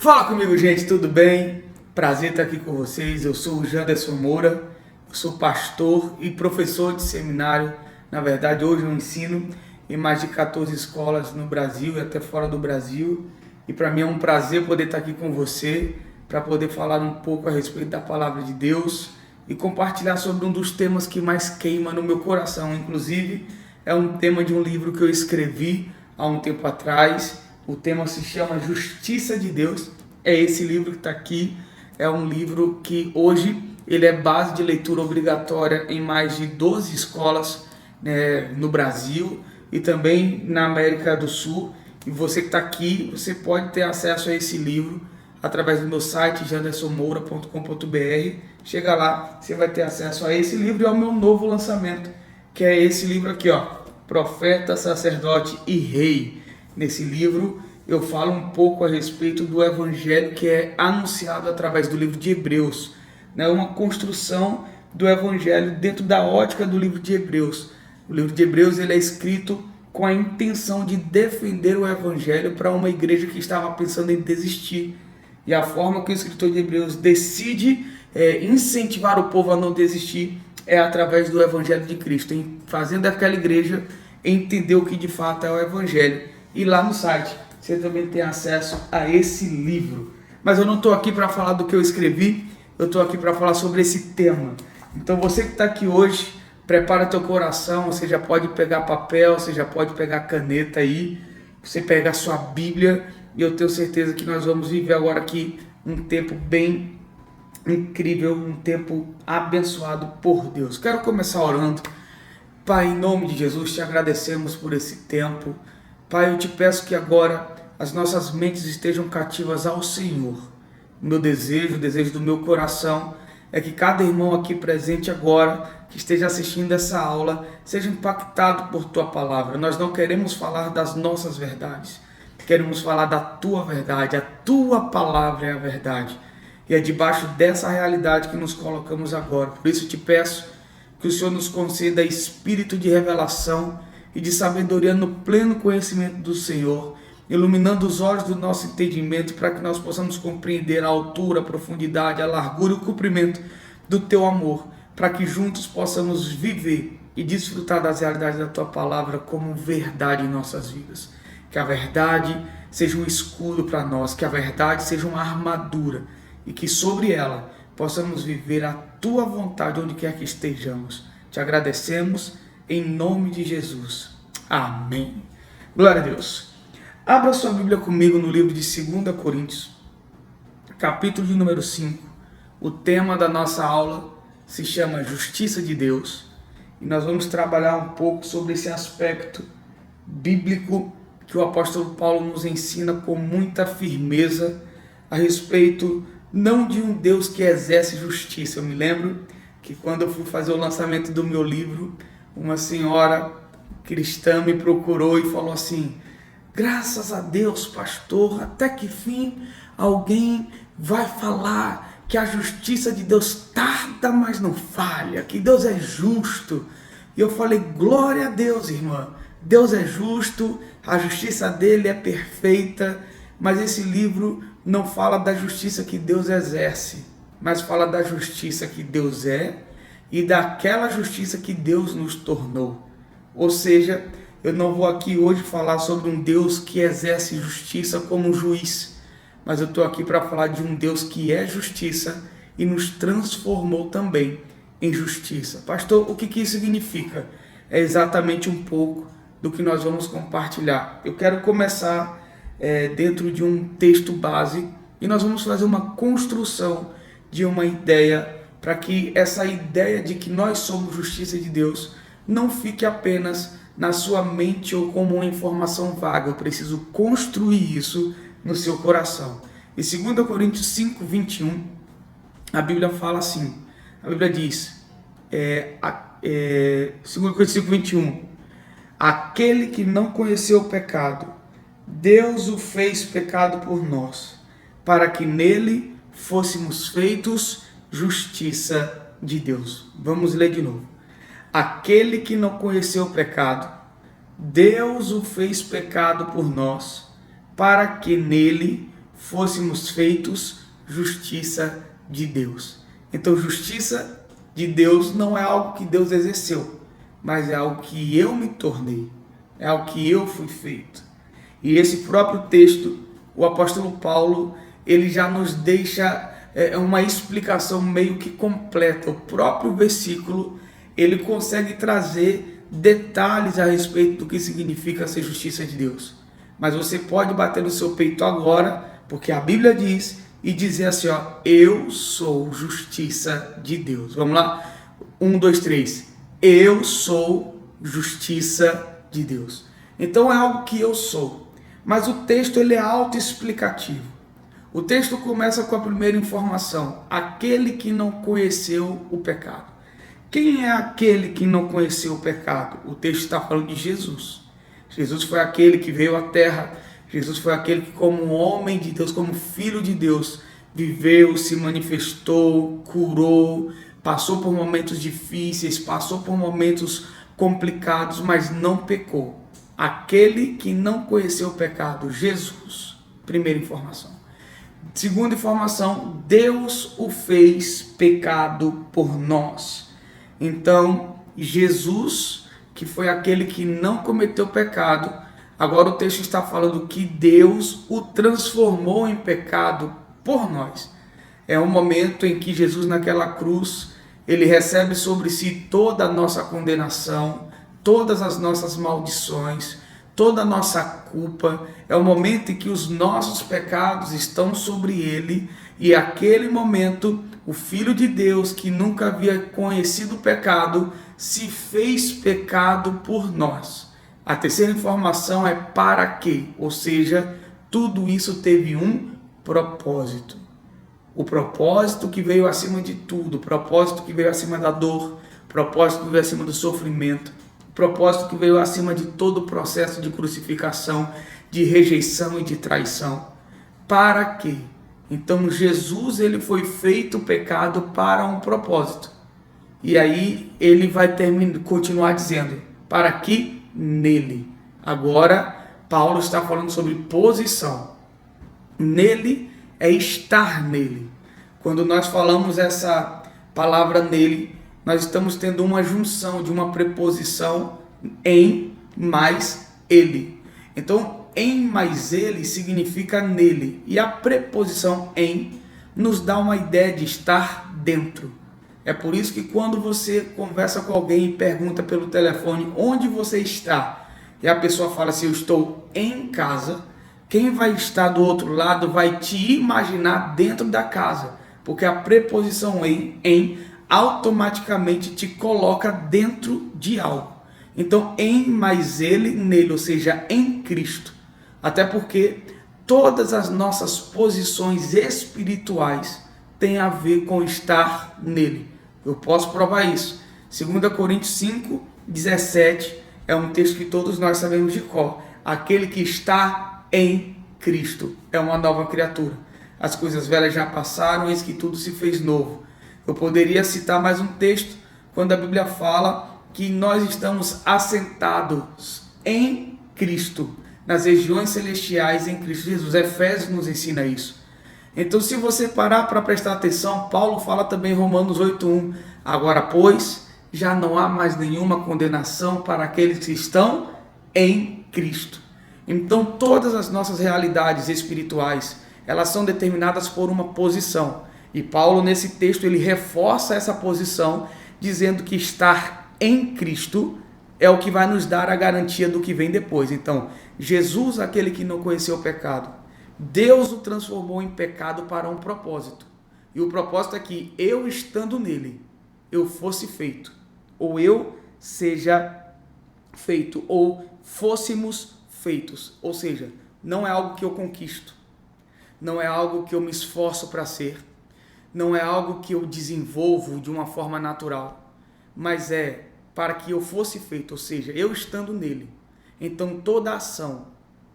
Fala comigo, gente, tudo bem? Prazer estar aqui com vocês. Eu sou o Janderson Moura, eu sou pastor e professor de seminário. Na verdade, hoje eu ensino em mais de 14 escolas no Brasil e até fora do Brasil. E para mim é um prazer poder estar aqui com você, para poder falar um pouco a respeito da palavra de Deus e compartilhar sobre um dos temas que mais queima no meu coração. Inclusive, é um tema de um livro que eu escrevi há um tempo atrás. O tema se chama Justiça de Deus. É esse livro que está aqui. É um livro que hoje ele é base de leitura obrigatória em mais de 12 escolas, no Brasil e também na América do Sul. E você que está aqui, você pode ter acesso a esse livro através do meu site jandersonmoura.com.br. Chega lá, você vai ter acesso a esse livro e ao meu novo lançamento, que é esse livro aqui, ó, Profeta, Sacerdote e Rei. Nesse livro eu falo um pouco a respeito do evangelho que é anunciado através do livro de Hebreus, né? Uma construção do evangelho dentro da ótica do livro de Hebreus. O livro de Hebreus ele é escrito com a intenção de defender o evangelho para uma igreja que estava pensando em desistir. E a forma que o escritor de Hebreus decide incentivar o povo a não desistir é através do evangelho de Cristo, fazendo aquela igreja entender o que de fato é o evangelho. E lá no site você também tem acesso a esse livro. Mas eu não estou aqui para falar do que eu escrevi, eu estou aqui para falar sobre esse tema. Então você que está aqui hoje, prepara teu coração, você já pode pegar papel, você já pode pegar caneta aí, você pega a sua Bíblia, e eu tenho certeza que nós vamos viver agora aqui um tempo bem incrível, um tempo abençoado por Deus. Quero começar orando. Pai, em nome de Jesus, te agradecemos por esse tempo. Pai, eu te peço que agora as nossas mentes estejam cativas ao Senhor. O meu desejo, o desejo do meu coração é que cada irmão aqui presente agora, que esteja assistindo essa aula, seja impactado por Tua palavra. Nós não queremos falar das nossas verdades, queremos falar da Tua verdade. A Tua palavra é a verdade. E é debaixo dessa realidade que nos colocamos agora. Por isso te peço que o Senhor nos conceda espírito de revelação e de sabedoria no pleno conhecimento do Senhor, iluminando os olhos do nosso entendimento para que nós possamos compreender a altura, a profundidade, a largura e o comprimento do Teu amor, para que juntos possamos viver e desfrutar das realidades da Tua palavra como verdade em nossas vidas. Que a verdade seja um escudo para nós, que a verdade seja uma armadura e que sobre ela possamos viver a Tua vontade onde quer que estejamos. Te agradecemos em nome de Jesus. Amém. Glória a Deus. Abra sua Bíblia comigo no livro de 2 Coríntios, capítulo de número 5. O tema da nossa aula se chama Justiça de Deus. E nós vamos trabalhar um pouco sobre esse aspecto bíblico que o apóstolo Paulo nos ensina com muita firmeza a respeito não de um Deus que exerce justiça. Eu me lembro que quando eu fui fazer o lançamento do meu livro, uma senhora cristã me procurou e falou assim: graças a Deus, pastor, até que fim alguém vai falar que a justiça de Deus tarda, mas não falha, que Deus é justo. E eu falei: glória a Deus, irmã, Deus é justo, a justiça dele é perfeita, mas esse livro não fala da justiça que Deus exerce, mas fala da justiça que Deus é e daquela justiça que Deus nos tornou. Ou seja, eu não vou aqui hoje falar sobre um Deus que exerce justiça como juiz, mas eu estou aqui para falar de um Deus que é justiça e nos transformou também em justiça. Pastor, o que isso significa? É exatamente um pouco do que nós vamos compartilhar. Eu quero começar dentro de um texto base e nós vamos fazer uma construção de uma ideia para que essa ideia de que nós somos justiça de Deus não fique apenas na sua mente ou como uma informação vaga. Eu preciso construir isso no seu coração. Em 2 Coríntios 5, 21, a Bíblia fala assim, a Bíblia diz, 2 Coríntios 5, 21, aquele que não conheceu o pecado, Deus o fez pecado por nós, para que nele fôssemos feitos justiça de Deus. Vamos ler de novo. Aquele que não conheceu o pecado, Deus o fez pecado por nós, para que nele fôssemos feitos justiça de Deus. Então, justiça de Deus não é algo que Deus exerceu, mas é algo que eu me tornei, é algo que eu fui feito. E esse próprio texto, o apóstolo Paulo, ele já nos deixa uma explicação meio que completa. O próprio versículo, ele consegue trazer detalhes a respeito do que significa ser justiça de Deus. Mas você pode bater no seu peito agora, porque a Bíblia diz, e dizer assim, ó, eu sou justiça de Deus. Vamos lá? 1, 2, 3. Eu sou justiça de Deus. Então é algo que eu sou. Mas o texto ele é autoexplicativo. O texto começa com a primeira informação. Aquele que não conheceu o pecado. Quem é aquele que não conheceu o pecado? O texto está falando de Jesus. Jesus foi aquele que veio à terra. Jesus foi aquele que, como homem de Deus, como filho de Deus, viveu, se manifestou, curou, passou por momentos difíceis, passou por momentos complicados, mas não pecou. Aquele que não conheceu o pecado, Jesus. Primeira informação. Segunda informação, Deus o fez pecado por nós. Então, Jesus, que foi aquele que não cometeu pecado, agora o texto está falando que Deus o transformou em pecado por nós. É um momento em que Jesus naquela cruz, ele recebe sobre si toda a nossa condenação, todas as nossas maldições, toda a nossa culpa. É o momento em que os nossos pecados estão sobre ele, e aquele momento o Filho de Deus, que nunca havia conhecido o pecado, se fez pecado por nós. A terceira informação é para quê? Ou seja, tudo isso teve um propósito. O propósito que veio acima de tudo, o propósito que veio acima da dor, o propósito que veio acima do sofrimento, o propósito que veio acima de todo o processo de crucificação, de rejeição e de traição. Para quê? Então Jesus, ele foi feito pecado para um propósito. E aí ele vai continuar dizendo, para que nele. Agora Paulo está falando sobre posição. Nele é estar nele. Quando nós falamos essa palavra nele, nós estamos tendo uma junção de uma preposição em mais ele. Então, em mais ele significa nele. E a preposição em nos dá uma ideia de estar dentro. É por isso que quando você conversa com alguém e pergunta pelo telefone onde você está, e a pessoa fala assim, eu estou em casa, quem vai estar do outro lado vai te imaginar dentro da casa, porque a preposição em automaticamente te coloca dentro de algo. Então, em mais ele, nele, ou seja, em Cristo. Até porque todas as nossas posições espirituais têm a ver com estar nele. Eu posso provar isso. 2 Coríntios 5, 17 é um texto que todos nós sabemos de cor. Aquele que está em Cristo é uma nova criatura. As coisas velhas já passaram, eis que tudo se fez novo. Eu poderia citar mais um texto, quando a Bíblia fala que nós estamos assentados em Cristo, nas regiões celestiais em Cristo Jesus. Efésios nos ensina isso. Então, se você parar para prestar atenção, Paulo fala também em Romanos 8:1. Agora, pois, já não há mais nenhuma condenação para aqueles que estão em Cristo. Então, todas as nossas realidades espirituais, elas são determinadas por uma posição. E Paulo, nesse texto, ele reforça essa posição, dizendo que estar em Cristo é o que vai nos dar a garantia do que vem depois. Então, Jesus, aquele que não conheceu o pecado, Deus o transformou em pecado para um propósito. E o propósito é que eu estando nele, eu fosse feito, ou eu seja feito, ou fôssemos feitos. Ou seja, não é algo que eu conquisto, não é algo que eu me esforço para ser, não é algo que eu desenvolvo de uma forma natural, mas é para que eu fosse feito, ou seja, eu estando nele. Então toda a ação,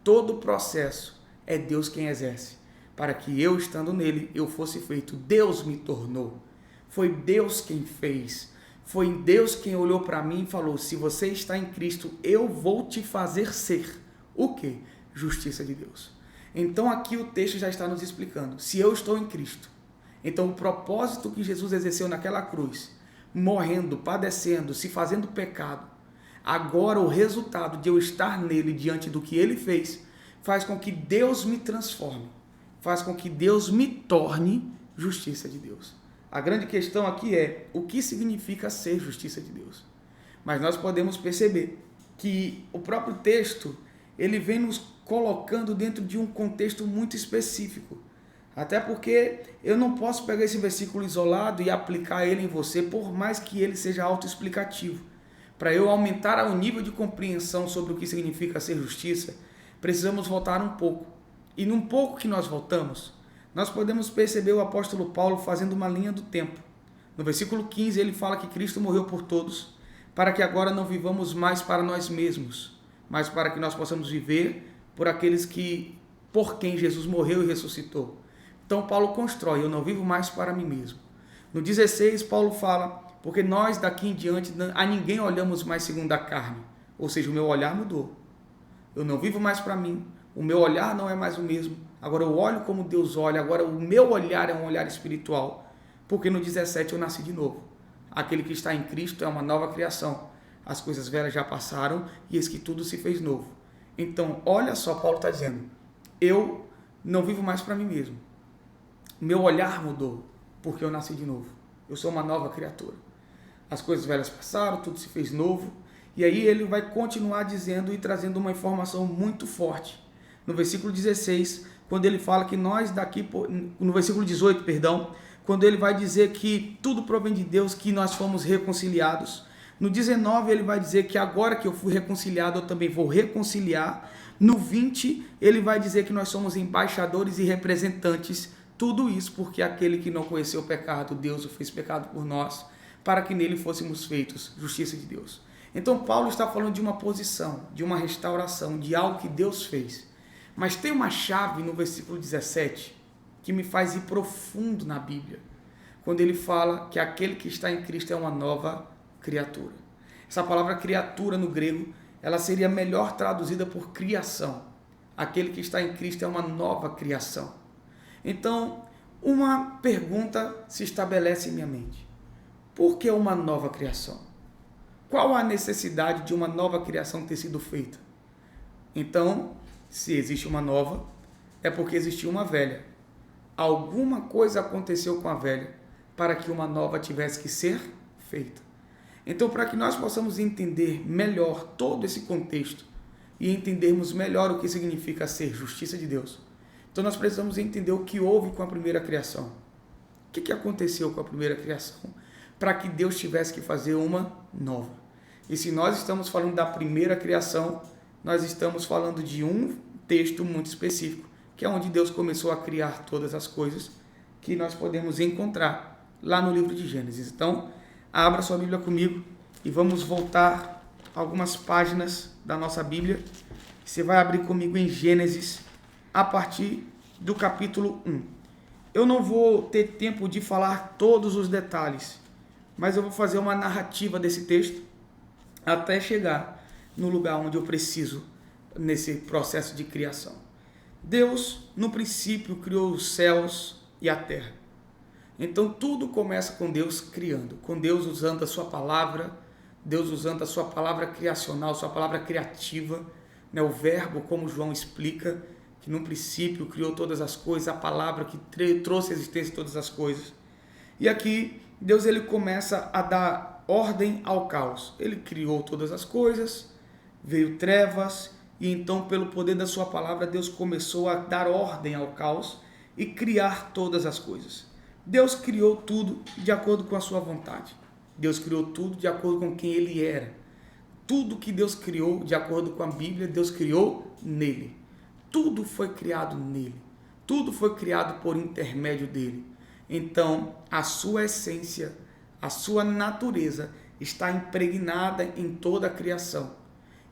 todo o processo é Deus quem exerce, para que eu estando nele, eu fosse feito. Deus me tornou, foi Deus quem fez, foi Deus quem olhou para mim e falou, se você está em Cristo, eu vou te fazer ser. O quê? Justiça de Deus. Então aqui o texto já está nos explicando. Se eu estou em Cristo, então o propósito que Jesus exerceu naquela cruz, morrendo, padecendo, se fazendo pecado, agora o resultado de eu estar nele diante do que ele fez, faz com que Deus me transforme, faz com que Deus me torne justiça de Deus. A grande questão aqui é o que significa ser justiça de Deus. Mas nós podemos perceber que o próprio texto, ele vem nos colocando dentro de um contexto muito específico. Até porque eu não posso pegar esse versículo isolado e aplicar ele em você, por mais que ele seja autoexplicativo. Para eu aumentar o nível de compreensão sobre o que significa ser justiça, precisamos voltar um pouco. E num pouco que nós voltamos, nós podemos perceber o apóstolo Paulo fazendo uma linha do tempo. No versículo 15 ele fala que Cristo morreu por todos, para que agora não vivamos mais para nós mesmos, mas para que nós possamos viver por aqueles por quem Jesus morreu e ressuscitou. Então Paulo constrói, eu não vivo mais para mim mesmo. No 16 Paulo fala, porque nós daqui em diante a ninguém olhamos mais segundo a carne, ou seja, o meu olhar mudou. Eu não vivo mais para mim, o meu olhar não é mais o mesmo, agora eu olho como Deus olha, agora o meu olhar é um olhar espiritual, porque no 17 eu nasci de novo. Aquele que está em Cristo é uma nova criação. As coisas velhas já passaram e eis que tudo se fez novo. Então, olha só, Paulo está dizendo, eu não vivo mais para mim mesmo. Meu olhar mudou, porque eu nasci de novo. Eu sou uma nova criatura. As coisas velhas passaram, tudo se fez novo. E aí ele vai continuar dizendo e trazendo uma informação muito forte. No versículo 16, quando ele fala que nós daqui, no versículo 18, perdão, quando ele vai dizer que tudo provém de Deus, que nós fomos reconciliados. No 19 ele vai dizer que agora que eu fui reconciliado, eu também vou reconciliar. No 20 ele vai dizer que nós somos embaixadores e representantes. Tudo isso porque aquele que não conheceu o pecado, Deus o fez pecado por nós, para que nele fôssemos feitos justiça de Deus. Então Paulo está falando de uma posição, de uma restauração, de algo que Deus fez. Mas tem uma chave no versículo 17 que me faz ir profundo na Bíblia, quando ele fala que aquele que está em Cristo é uma nova criatura. Essa palavra criatura no grego, ela seria melhor traduzida por criação. Aquele que está em Cristo é uma nova criação. Então, uma pergunta se estabelece em minha mente. Por que uma nova criação? Qual a necessidade de uma nova criação ter sido feita? Então, se existe uma nova, é porque existiu uma velha. Alguma coisa aconteceu com a velha para que uma nova tivesse que ser feita. Então, para que nós possamos entender melhor todo esse contexto e entendermos melhor o que significa ser justiça de Deus, então nós precisamos entender o que houve com a primeira criação. O que aconteceu com a primeira criação para que Deus tivesse que fazer uma nova? E se nós estamos falando da primeira criação, nós estamos falando de um texto muito específico, que é onde Deus começou a criar todas as coisas que nós podemos encontrar lá no livro de Gênesis. Então, abra sua Bíblia comigo e vamos voltar algumas páginas da nossa Bíblia. Você vai abrir comigo em Gênesis a partir do capítulo 1. Eu não vou ter tempo de falar todos os detalhes, mas eu vou fazer uma narrativa desse texto até chegar no lugar onde eu preciso nesse processo de criação. Deus, no princípio, criou os céus e a terra. Então tudo começa com Deus criando, com Deus usando a sua palavra, Deus usando a sua palavra criacional, sua palavra criativa, né? O verbo, como João explica, que no princípio criou todas as coisas, a palavra que trouxe a existência de todas as coisas. E aqui Deus ele começa a dar ordem ao caos. Ele criou todas as coisas, veio trevas, e então pelo poder da sua palavra Deus começou a dar ordem ao caos e criar todas as coisas. Deus criou tudo de acordo com a sua vontade. Deus criou tudo de acordo com quem ele era. Tudo que Deus criou, de acordo com a Bíblia, Deus criou nele. Tudo foi criado nele. Tudo foi criado por intermédio dele. Então, a sua essência, a sua natureza está impregnada em toda a criação.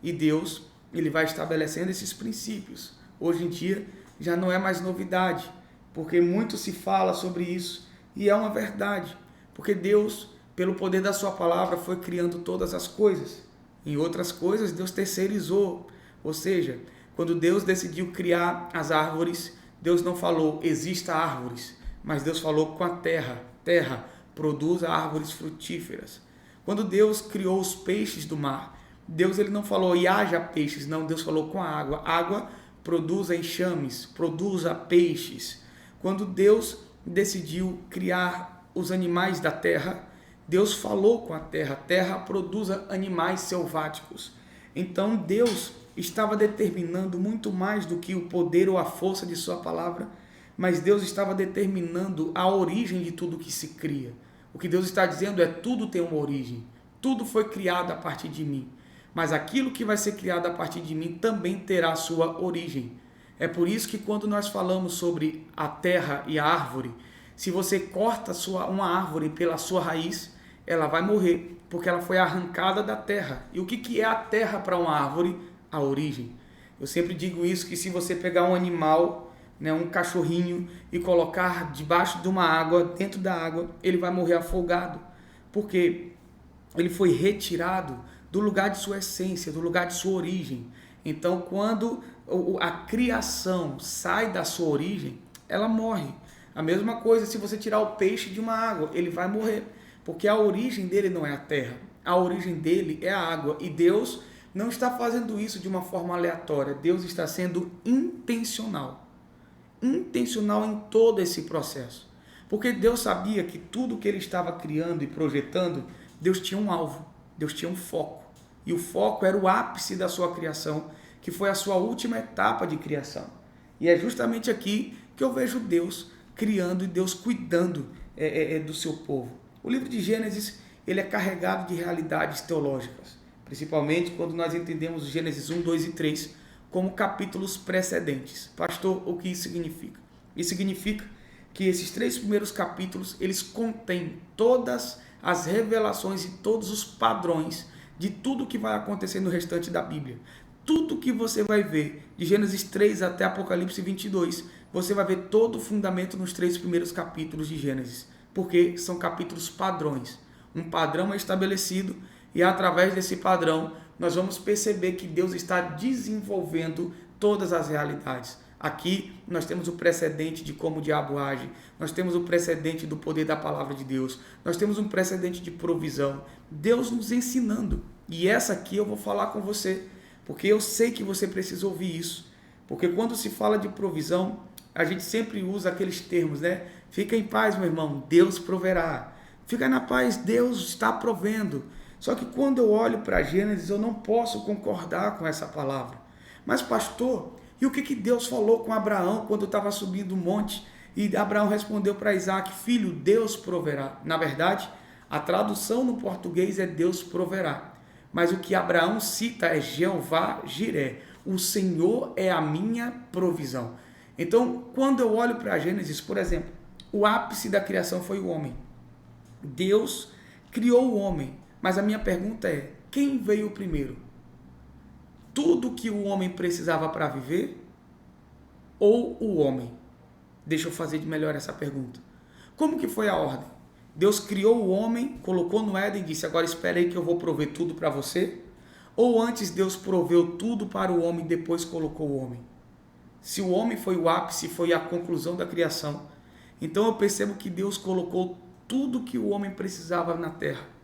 E Deus, ele vai estabelecendo esses princípios. Hoje em dia, já não é mais novidade, porque muito se fala sobre isso. E é uma verdade, porque Deus, pelo poder da sua palavra, foi criando todas as coisas. Em outras coisas, Deus terceirizou. Ou seja, Quando Deus decidiu criar as árvores, Deus não falou, exista árvores, mas Deus falou com a terra, terra, produza árvores frutíferas. Quando Deus criou os peixes do mar, Deus ele não falou, e haja peixes, não, Deus falou com a água, água produza enxames, produza peixes. Quando Deus decidiu criar os animais da terra, Deus falou com a terra, terra produza animais selváticos. Então Deus estava determinando muito mais do que o poder ou a força de sua palavra, mas Deus estava determinando a origem de tudo que se cria. O que Deus está dizendo é, tudo tem uma origem, tudo foi criado a partir de mim, mas aquilo que vai ser criado a partir de mim também terá sua origem. É por isso que quando nós falamos sobre a terra e a árvore, se você corta uma árvore pela sua raiz, ela vai morrer, porque ela foi arrancada da terra. E o que é a terra para uma árvore? A origem. Eu sempre digo isso, que se você pegar um animal, um cachorrinho, e colocar debaixo de uma água, dentro da água, ele vai morrer afogado, porque ele foi retirado do lugar de sua essência, do lugar de sua origem. Então, quando a criação sai da sua origem, ela morre. A mesma coisa se você tirar o peixe de uma água, ele vai morrer, porque a origem dele não é a terra, a origem dele é a água, e Deus não está fazendo isso de uma forma aleatória, Deus está sendo intencional em todo esse processo, porque Deus sabia que tudo que ele estava criando e projetando, Deus tinha um alvo, Deus tinha um foco, e o foco era o ápice da sua criação, que foi a sua última etapa de criação. E é justamente aqui que eu vejo Deus criando e Deus cuidando do seu povo. O livro de Gênesis, ele é carregado de realidades teológicas, principalmente quando nós entendemos Gênesis 1, 2 e 3 como capítulos precedentes. Pastor, o que isso significa? Isso significa que esses 3 primeiros capítulos, eles contêm todas as revelações e todos os padrões de tudo que vai acontecer no restante da Bíblia. Tudo que você vai ver, de Gênesis 3 até Apocalipse 22, você vai ver todo o fundamento nos 3 primeiros capítulos de Gênesis, porque são capítulos padrões. Um padrão é estabelecido e através desse padrão nós vamos perceber que Deus está desenvolvendo todas as realidades. Aqui nós temos o precedente de como o diabo age, nós temos o precedente do poder da palavra de Deus, nós temos um precedente de provisão, Deus nos ensinando. E essa aqui eu vou falar com você, porque eu sei que você precisa ouvir isso. Porque quando se fala de provisão, a gente sempre usa aqueles termos, né? Fica em paz, meu irmão, Deus proverá. Fica na paz, Deus está provendo. Só que quando eu olho para Gênesis, eu não posso concordar com essa palavra. Mas pastor, e o que Deus falou com Abraão quando estava subindo o monte? E Abraão respondeu para Isaac, filho, Deus proverá. Na verdade, a tradução no português é Deus proverá. Mas o que Abraão cita é Jeová Jiré. O Senhor é a minha provisão. Então, quando eu olho para Gênesis, por exemplo, o ápice da criação foi o homem. Deus criou o homem. Mas a minha pergunta é, quem veio primeiro? Tudo que o homem precisava para viver ou o homem? Deixa eu fazer de melhor essa pergunta. Como que foi a ordem? Deus criou o homem, colocou no Éden e disse, agora espera aí que eu vou prover tudo para você? Ou antes Deus proveu tudo para o homem e depois colocou o homem? Se o homem foi o ápice, foi a conclusão da criação, então eu percebo que Deus colocou tudo que o homem precisava na terra.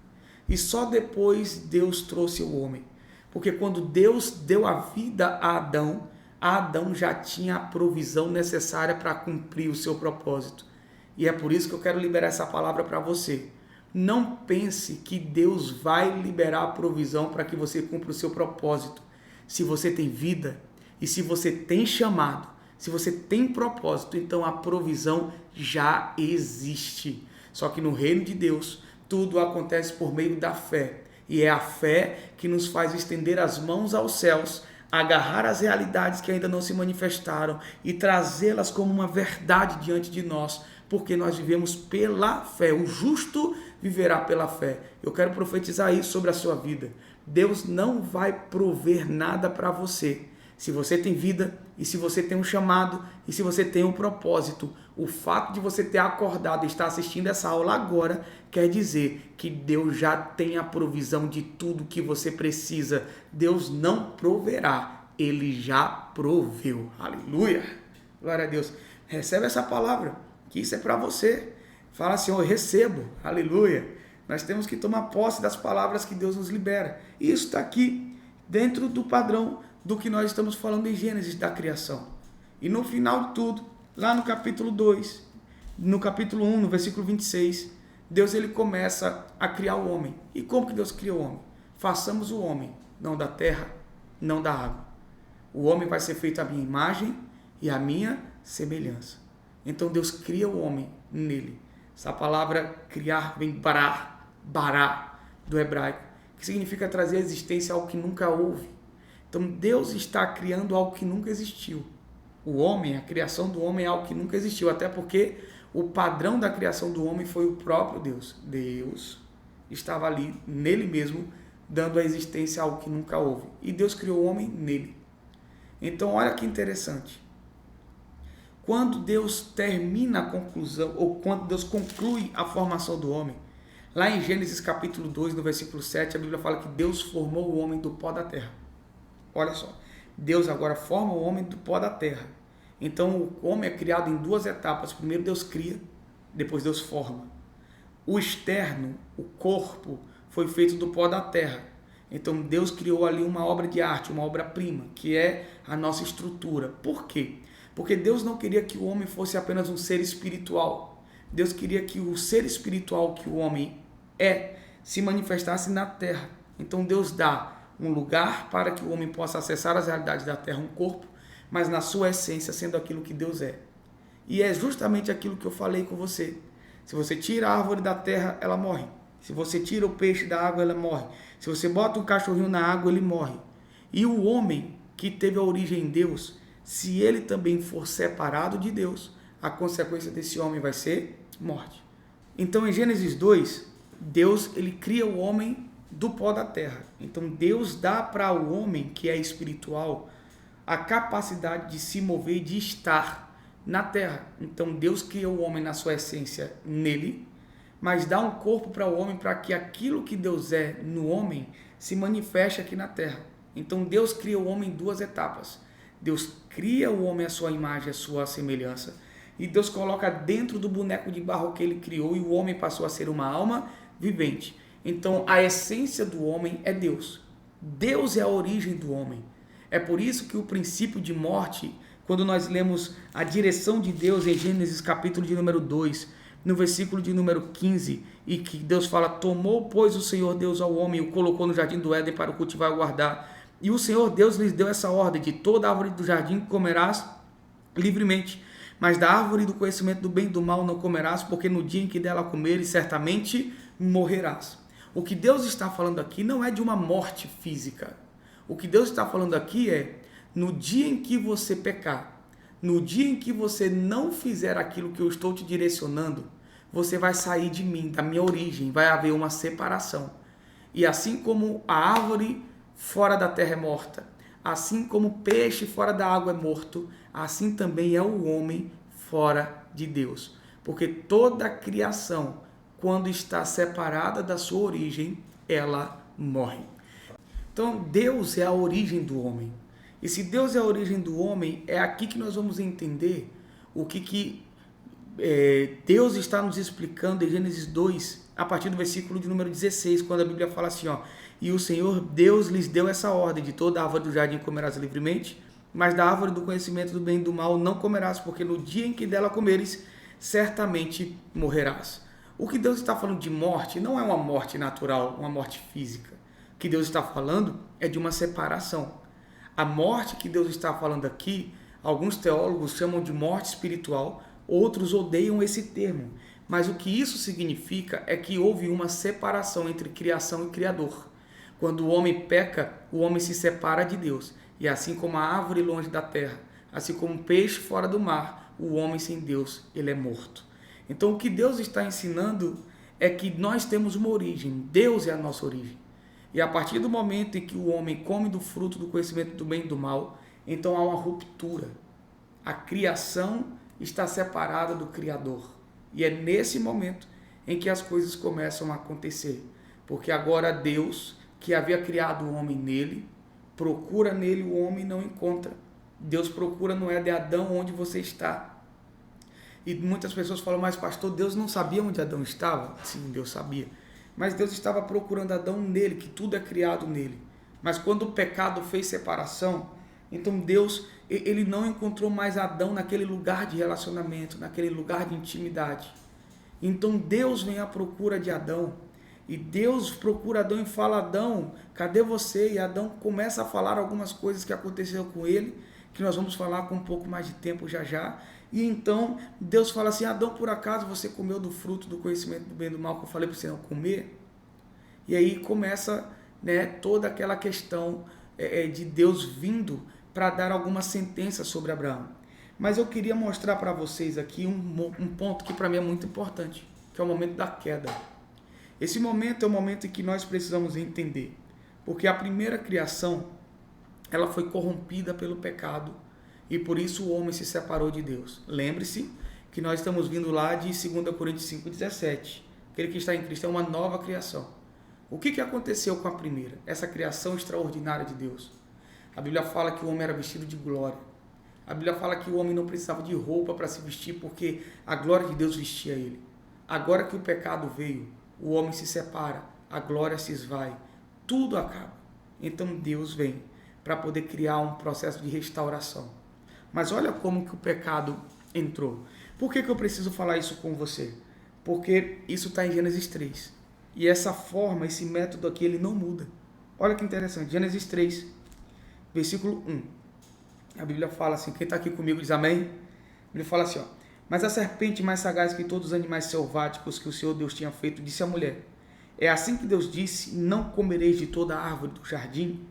E só depois Deus trouxe o homem. Porque quando Deus deu a vida a Adão já tinha a provisão necessária para cumprir o seu propósito. E é por isso que eu quero liberar essa palavra para você. Não pense que Deus vai liberar a provisão para que você cumpra o seu propósito. Se você tem vida e se você tem chamado, se você tem propósito, então a provisão já existe. Só que no reino de Deus, tudo acontece por meio da fé. E é a fé que nos faz estender as mãos aos céus, agarrar as realidades que ainda não se manifestaram e trazê-las como uma verdade diante de nós, porque nós vivemos pela fé. O justo viverá pela fé. Eu quero profetizar isso sobre a sua vida. Deus não vai prover nada para você. Se você tem vida, e se você tem um chamado, e se você tem um propósito, o fato de você ter acordado e estar assistindo essa aula agora, quer dizer que Deus já tem a provisão de tudo que você precisa. Deus não proverá, Ele já proveu. Aleluia! Glória a Deus. Recebe essa palavra, que isso é para você. Fala assim, eu recebo. Aleluia! Nós temos que tomar posse das palavras que Deus nos libera. E isso está aqui, dentro do padrão do que nós estamos falando em Gênesis, da criação. E no final de tudo, lá no capítulo 2, no capítulo 1, no versículo 26, Deus ele começa a criar o homem. E como que Deus cria o homem? Façamos o homem, não da terra, não da água. O homem vai ser feito à minha imagem e à minha semelhança. Então Deus cria o homem nele. Essa palavra criar vem bará, do hebraico, que significa trazer à existência algo que nunca houve. Então Deus está criando algo que nunca existiu. O homem, a criação do homem é algo que nunca existiu, até porque o padrão da criação do homem foi o próprio Deus. Deus estava ali, nele mesmo, dando à existência algo que nunca houve. E Deus criou o homem nele. Então, olha que interessante. Quando Deus termina a conclusão, ou quando Deus conclui a formação do homem, lá em Gênesis capítulo 2, no versículo 7, a Bíblia fala que Deus formou o homem do pó da terra. Olha só, Deus agora forma o homem do pó da terra. Então o homem é criado em duas etapas. Primeiro Deus cria, depois Deus forma. O externo, o corpo, foi feito do pó da terra. Então Deus criou ali uma obra de arte, uma obra-prima, que é a nossa estrutura. Por quê? Porque Deus não queria que o homem fosse apenas um ser espiritual. Deus queria que o ser espiritual que o homem é se manifestasse na terra. Então Deus dá um lugar para que o homem possa acessar as realidades da terra, um corpo, mas na sua essência sendo aquilo que Deus é. E é justamente aquilo que eu falei com você. Se você tira a árvore da terra, ela morre. Se você tira o peixe da água, ela morre. Se você bota um cachorrinho na água, ele morre. E o homem que teve a origem em Deus, se ele também for separado de Deus, a consequência desse homem vai ser morte. Então em Gênesis 2, Deus ele cria o homem do pó da terra. Então Deus dá para o homem que é espiritual a capacidade de se mover e de estar na terra. Então Deus cria o homem na sua essência nele, mas dá um corpo para o homem para que aquilo que Deus é no homem se manifeste aqui na terra. Então Deus cria o homem em duas etapas. Deus cria o homem à sua imagem, à sua semelhança, e Deus coloca dentro do boneco de barro que ele criou, e o homem passou a ser uma alma vivente. Então a essência do homem é Deus. Deus é a origem do homem. É por isso que o princípio de morte, quando nós lemos a direção de Deus em Gênesis capítulo de número 2, no versículo de número 15, e que Deus fala, tomou, pois, o Senhor Deus ao homem e o colocou no jardim do Éden para o cultivar e o guardar. E o Senhor Deus lhes deu essa ordem, de toda árvore do jardim comerás livremente, mas da árvore do conhecimento do bem e do mal não comerás, porque no dia em que dela comeres, certamente morrerás. O que Deus está falando aqui não é de uma morte física. O que Deus está falando aqui é, no dia em que você pecar, no dia em que você não fizer aquilo que eu estou te direcionando, você vai sair de mim, da minha origem, vai haver uma separação. E assim como a árvore fora da terra é morta, assim como o peixe fora da água é morto, assim também é o homem fora de Deus. Porque toda a criação, quando está separada da sua origem, ela morre. Então Deus é a origem do homem. E se Deus é a origem do homem, é aqui que nós vamos entender o que Deus está nos explicando em Gênesis 2, a partir do versículo de número 16, quando a Bíblia fala assim, ó, e o Senhor Deus lhes deu essa ordem, de toda a árvore do jardim comerás livremente, mas da árvore do conhecimento do bem e do mal não comerás, porque no dia em que dela comeres, certamente morrerás. O que Deus está falando de morte não é uma morte natural, uma morte física. O que Deus está falando é de uma separação. A morte que Deus está falando aqui, alguns teólogos chamam de morte espiritual, outros odeiam esse termo. Mas o que isso significa é que houve uma separação entre criação e criador. Quando o homem peca, o homem se separa de Deus. E assim como a árvore longe da terra, assim como o peixe fora do mar, o homem sem Deus, ele é morto. Então o que Deus está ensinando é que nós temos uma origem. Deus é a nossa origem. E a partir do momento em que o homem come do fruto do conhecimento do bem e do mal, então há uma ruptura. A criação está separada do Criador. E é nesse momento em que as coisas começam a acontecer. Porque agora Deus, que havia criado o homem nele, procura nele, o homem não encontra. Deus procura no Éden, Adão, onde você está. E muitas pessoas falam, mas pastor, Deus não sabia onde Adão estava? Sim, Deus sabia. Mas Deus estava procurando Adão nele, que tudo é criado nele. Mas quando o pecado fez separação, então Deus, ele não encontrou mais Adão naquele lugar de relacionamento, naquele lugar de intimidade. Então Deus vem à procura de Adão. E Deus procura Adão e fala, Adão, cadê você? E Adão começa a falar algumas coisas que aconteceram com ele, que nós vamos falar com um pouco mais de tempo já já. E então Deus fala assim, Adão, por acaso você comeu do fruto do conhecimento do bem e do mal que eu falei para você não comer? E aí começa, né, toda aquela questão de Deus vindo para dar alguma sentença sobre Abraão. Mas eu queria mostrar para vocês aqui um ponto que para mim é muito importante, que é o momento da queda. Esse momento é o momento em que nós precisamos entender, porque a primeira criação, ela foi corrompida pelo pecado e por isso o homem se separou de Deus. Lembre-se que nós estamos vindo lá de 2 Coríntios 5,17. Aquele que está em Cristo é uma nova criação. O que aconteceu com a primeira? Essa criação extraordinária de Deus. A Bíblia fala que o homem era vestido de glória. A Bíblia fala que o homem não precisava de roupa para se vestir porque a glória de Deus vestia ele. Agora que o pecado veio, o homem se separa, a glória se esvai, tudo acaba. Então Deus vem para poder criar um processo de restauração. Mas olha como que o pecado entrou. Por que eu preciso falar isso com você? Porque isso está em Gênesis 3. E essa forma, esse método aqui, ele não muda. Olha que interessante. Gênesis 3, versículo 1. A Bíblia fala assim, quem está aqui comigo diz amém? A Bíblia fala assim, ó. Mas a serpente mais sagaz que todos os animais selváticos que o Senhor Deus tinha feito, disse à mulher, é assim que Deus disse, não comereis de toda a árvore do jardim?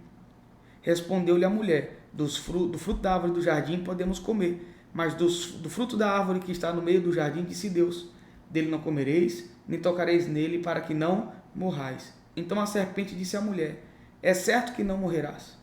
Respondeu-lhe a mulher, do fruto da árvore do jardim podemos comer, mas do fruto da árvore que está no meio do jardim, disse Deus, dele não comereis, nem tocareis nele, para que não morrais. Então a serpente disse à mulher, é certo que não morrerás,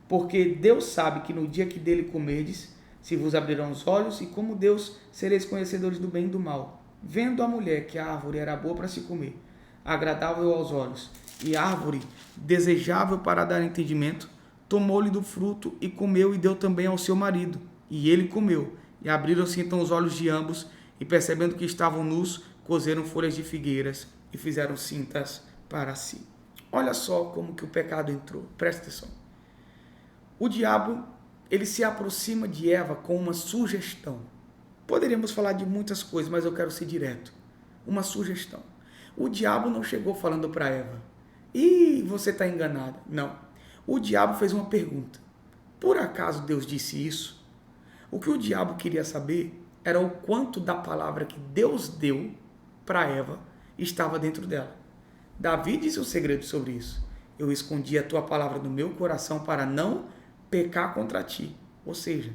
porque Deus sabe que no dia que dele comerdes, se vos abrirão os olhos, e como Deus sereis conhecedores do bem e do mal. Vendo a mulher que a árvore era boa para se comer, agradável aos olhos, e árvore desejável para dar entendimento, tomou-lhe do fruto e comeu e deu também ao seu marido. E ele comeu, e abriram-se então os olhos de ambos, e percebendo que estavam nus, cozeram folhas de figueiras e fizeram cintas para si. Olha só como que o pecado entrou, presta atenção. O diabo, ele se aproxima de Eva com uma sugestão. Poderíamos falar de muitas coisas, mas eu quero ser direto. Uma sugestão. O diabo não chegou falando para Eva, "Ih, você está enganada." Não. O diabo fez uma pergunta. Por acaso Deus disse isso? O que o diabo queria saber era o quanto da palavra que Deus deu para Eva estava dentro dela. Davi disse o segredo sobre isso. Eu escondi a tua palavra no meu coração para não pecar contra ti. Ou seja,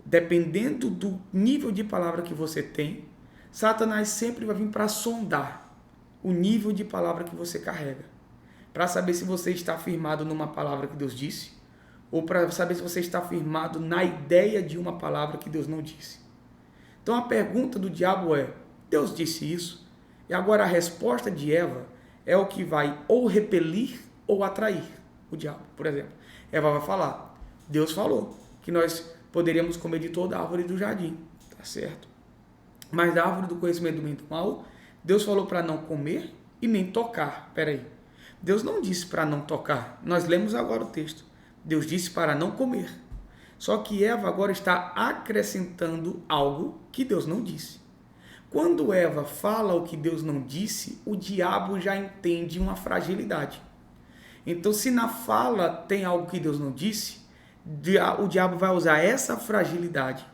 dependendo do nível de palavra que você tem, Satanás sempre vai vir para sondar o nível de palavra que você carrega. Para saber se você está firmado numa palavra que Deus disse, ou para saber se você está firmado na ideia de uma palavra que Deus não disse. Então a pergunta do diabo é, Deus disse isso? E agora a resposta de Eva é o que vai ou repelir ou atrair o diabo. Por exemplo, Eva vai falar, Deus falou que nós poderíamos comer de toda a árvore do jardim, tá certo? Mas da árvore do conhecimento do bem e do mal, Deus falou para não comer e nem tocar. Peraí, Deus não disse para não tocar. Nós lemos agora o texto. Deus disse para não comer. Só que Eva agora está acrescentando algo que Deus não disse. Quando Eva fala o que Deus não disse, o diabo já entende uma fragilidade. Então, se na fala tem algo que Deus não disse, o diabo vai usar essa fragilidade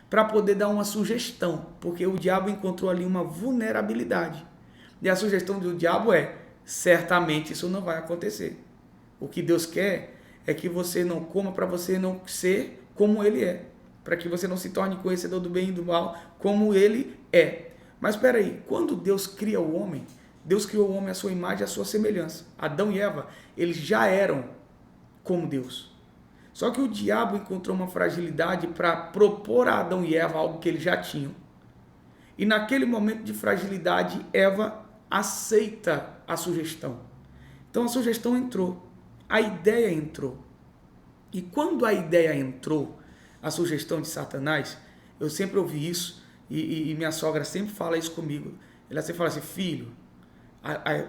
para poder dar uma sugestão, porque o diabo encontrou ali uma vulnerabilidade. E a sugestão do diabo é, certamente isso não vai acontecer. O que Deus quer é que você não coma para você não ser como ele é, para que você não se torne conhecedor do bem e do mal como ele é. Mas espera aí, quando Deus cria o homem, Deus criou o homem à sua imagem e à sua semelhança. Adão e Eva, eles já eram como Deus. Só que o diabo encontrou uma fragilidade para propor a Adão e Eva algo que eles já tinham. E naquele momento de fragilidade, Eva aceita a sugestão. Então a sugestão entrou, a ideia entrou. E quando a ideia entrou, a sugestão de Satanás, eu sempre ouvi isso, e minha sogra sempre fala isso comigo. Ela sempre fala assim, filho,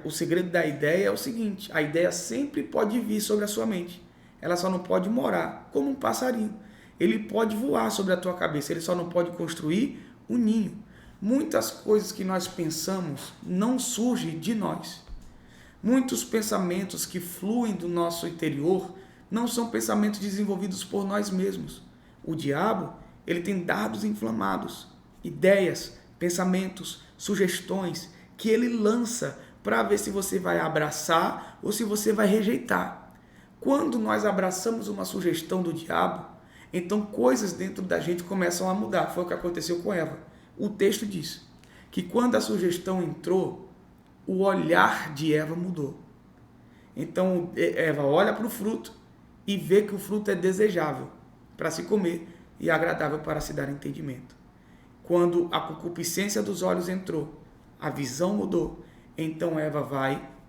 o segredo da ideia é o seguinte, a ideia sempre pode vir sobre a sua mente. Ela só não pode morar como um passarinho. Ele pode voar sobre a tua cabeça, ele só não pode construir um ninho. Muitas coisas que nós pensamos não surgem de nós. Muitos pensamentos que fluem do nosso interior não são pensamentos desenvolvidos por nós mesmos. O diabo, ele tem dardos inflamados, ideias, pensamentos, sugestões que ele lança para ver se você vai abraçar ou se você vai rejeitar. Quando nós abraçamos uma sugestão do diabo, então coisas dentro da gente começam a mudar. Foi o que aconteceu com Eva. O texto diz que quando a sugestão entrou, o olhar de Eva mudou. Então Eva olha para o fruto e vê que o fruto é desejável para se comer e agradável para se dar entendimento. Quando a concupiscência dos olhos entrou, a visão mudou, então Eva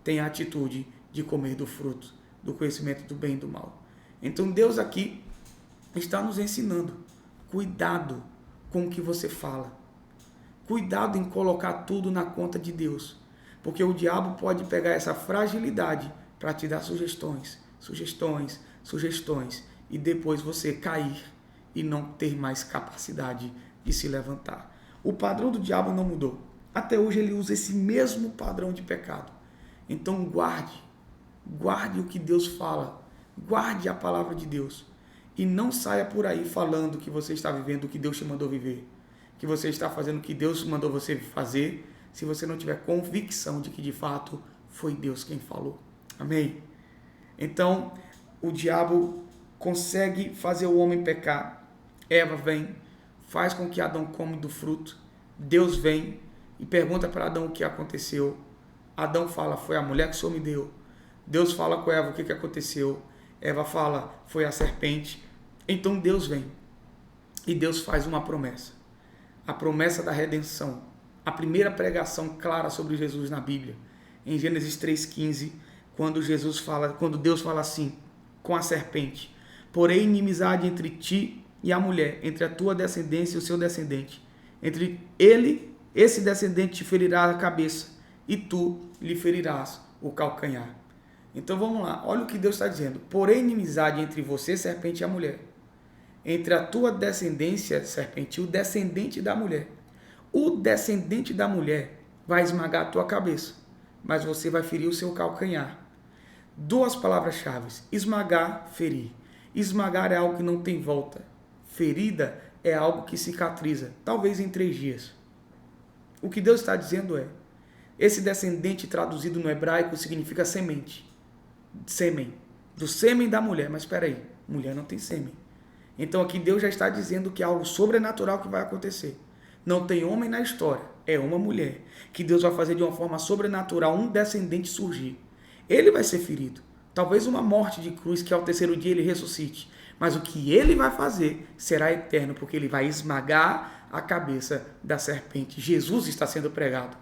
tem a atitude de comer do fruto, do conhecimento do bem e do mal. Então Deus aqui está nos ensinando, cuidado com o que você fala. Cuidado em colocar tudo na conta de Deus, porque o diabo pode pegar essa fragilidade para te dar sugestões, e depois você cair e não ter mais capacidade de se levantar. O padrão do diabo não mudou. Até hoje ele usa esse mesmo padrão de pecado. Então guarde o que Deus fala, guarde a palavra de Deus e não saia por aí falando que você está vivendo o que Deus te mandou viver, que você está fazendo o que Deus mandou você fazer, se você não tiver convicção de que de fato foi Deus quem falou. Amém? Então, o diabo consegue fazer o homem pecar. Eva vem, faz com que Adão come do fruto. Deus vem e pergunta para Adão o que aconteceu. Adão fala, foi a mulher que o Senhor me deu. Deus fala com Eva o que aconteceu. Eva fala, foi a serpente. Então Deus vem e Deus faz uma promessa. A promessa da redenção. A primeira pregação clara sobre Jesus na Bíblia. Em Gênesis 3,15, quando Deus fala assim, com a serpente, porém inimizade entre ti e a mulher, entre a tua descendência e o seu descendente. Entre esse descendente te ferirá a cabeça e tu lhe ferirás o calcanhar. Então vamos lá, olha o que Deus está dizendo. Porém inimizade entre você, serpente, e a mulher. Entre a tua descendência, serpente, e o descendente da mulher. O descendente da mulher vai esmagar a tua cabeça, mas você vai ferir o seu calcanhar. Duas palavras-chave: esmagar, ferir. Esmagar é algo que não tem volta. Ferida é algo que cicatriza, talvez em 3 dias. O que Deus está dizendo é, esse descendente traduzido no hebraico significa semente. Sêmen. Do sêmen da mulher. Mas espera aí, mulher não tem sêmen. Então aqui Deus já está dizendo que é algo sobrenatural que vai acontecer. Não tem homem na história, é uma mulher, que Deus vai fazer de uma forma sobrenatural um descendente surgir. Ele vai ser ferido. Talvez uma morte de cruz que ao 3º dia ele ressuscite. Mas o que ele vai fazer será eterno, porque ele vai esmagar a cabeça da serpente. Jesus está sendo pregado.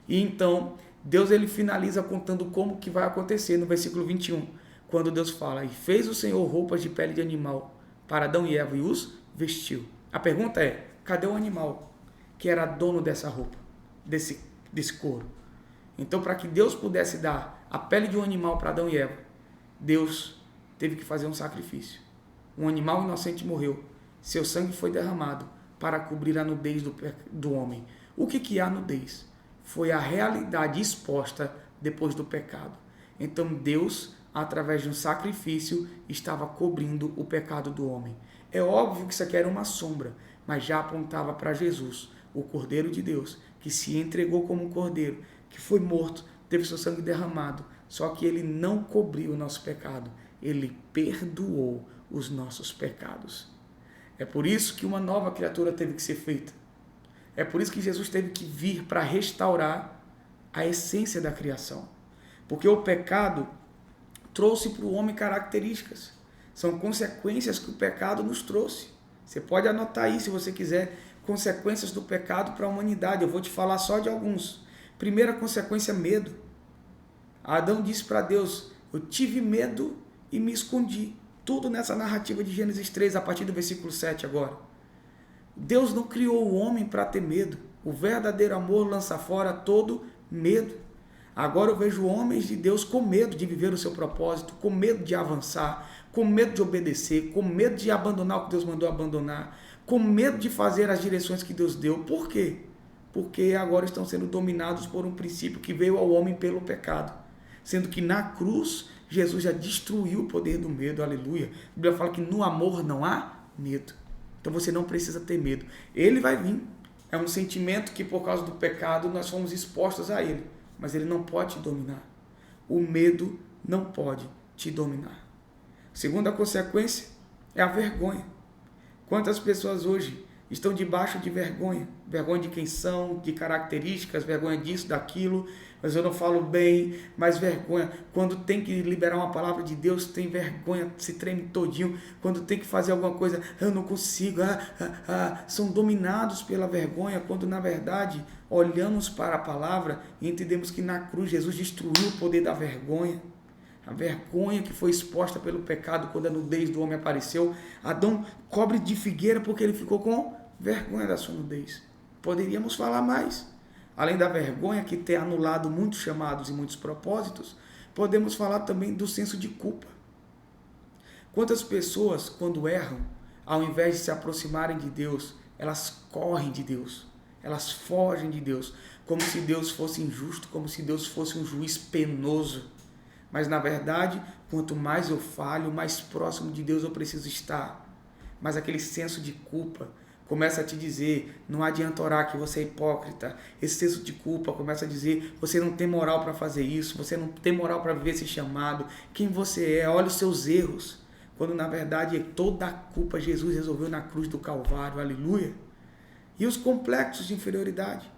E então, Deus ele finaliza contando como que vai acontecer no versículo 21. Quando Deus fala, e fez o Senhor roupas de pele de animal para Adão e Eva e os vestiu. A pergunta é, cadê o animal que era dono dessa roupa, desse couro? Então, para que Deus pudesse dar a pele de um animal para Adão e Eva, Deus teve que fazer um sacrifício. Um animal inocente morreu. Seu sangue foi derramado para cobrir a nudez do homem. O que é a nudez? Foi a realidade exposta depois do pecado. Então, Deus, através de um sacrifício, estava cobrindo o pecado do homem. É óbvio que isso aqui era uma sombra, mas já apontava para Jesus, o Cordeiro de Deus, que se entregou como um cordeiro, que foi morto, teve seu sangue derramado, só que ele não cobriu o nosso pecado, ele perdoou os nossos pecados. É por isso que uma nova criatura teve que ser feita. É por isso que Jesus teve que vir para restaurar a essência da criação. Porque o pecado trouxe para o homem características. São consequências que o pecado nos trouxe. Você pode anotar aí, se você quiser, consequências do pecado para a humanidade. Eu vou te falar só de alguns. Primeira consequência, medo. Adão disse para Deus, eu tive medo e me escondi. Tudo nessa narrativa de Gênesis 3, a partir do versículo 7 agora. Deus não criou o homem para ter medo. O verdadeiro amor lança fora todo medo. Agora eu vejo homens de Deus com medo de viver o seu propósito, com medo de avançar, com medo de obedecer, com medo de abandonar o que Deus mandou abandonar, com medo de fazer as direções que Deus deu. Por quê? Porque agora estão sendo dominados por um princípio que veio ao homem pelo pecado. Sendo que na cruz, Jesus já destruiu o poder do medo, aleluia. A Bíblia fala que no amor não há medo. Então você não precisa ter medo. Ele vai vir. É um sentimento que por causa do pecado nós fomos expostos a ele. Mas ele não pode te dominar. O medo não pode te dominar. Segunda consequência é a vergonha. Quantas pessoas hoje estão debaixo de vergonha? Vergonha de quem são, de características, vergonha disso, daquilo, mas eu não falo bem, mas vergonha. Quando tem que liberar uma palavra de Deus, tem vergonha, se treme todinho. Quando tem que fazer alguma coisa, eu não consigo. São dominados pela vergonha, quando na verdade olhamos para a palavra e entendemos que na cruz Jesus destruiu o poder da vergonha. A vergonha que foi exposta pelo pecado quando a nudez do homem apareceu. Adão cobre de figueira porque ele ficou com vergonha da sua nudez. Poderíamos falar mais. Além da vergonha que tem anulado muitos chamados e muitos propósitos, podemos falar também do senso de culpa. Quantas pessoas, quando erram, ao invés de se aproximarem de Deus, elas correm de Deus, elas fogem de Deus, como se Deus fosse injusto, como se Deus fosse um juiz penoso. Mas, na verdade, quanto mais eu falho, mais próximo de Deus eu preciso estar. Mas aquele senso de culpa começa a te dizer, não adianta orar que você é hipócrita. Esse senso de culpa começa a dizer, você não tem moral para fazer isso, você não tem moral para viver esse chamado. Quem você é, olha os seus erros. Quando, na verdade, toda a culpa Jesus resolveu na cruz do Calvário, aleluia. E os complexos de inferioridade.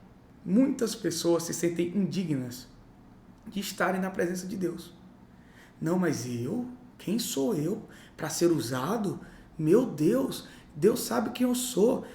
Muitas pessoas se sentem indignas de estarem na presença de Deus. Não, mas eu? Quem sou eu para ser usado? Meu Deus, Deus sabe quem eu sou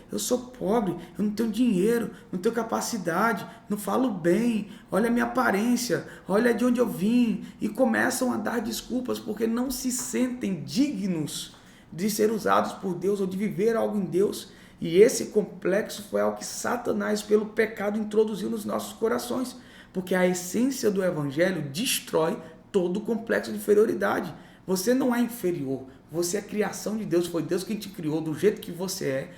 pobre, eu não tenho dinheiro, não tenho capacidade, não falo bem, olha a minha aparência, olha de onde eu vim, e começam a dar desculpas porque não se sentem dignos de ser usados por Deus ou de viver algo em Deus. E esse complexo foi algo que Satanás, pelo pecado, introduziu nos nossos corações, porque a essência do Evangelho destrói todo o complexo de inferioridade. Você não é inferior, você é criação de Deus, foi Deus quem te criou do jeito que você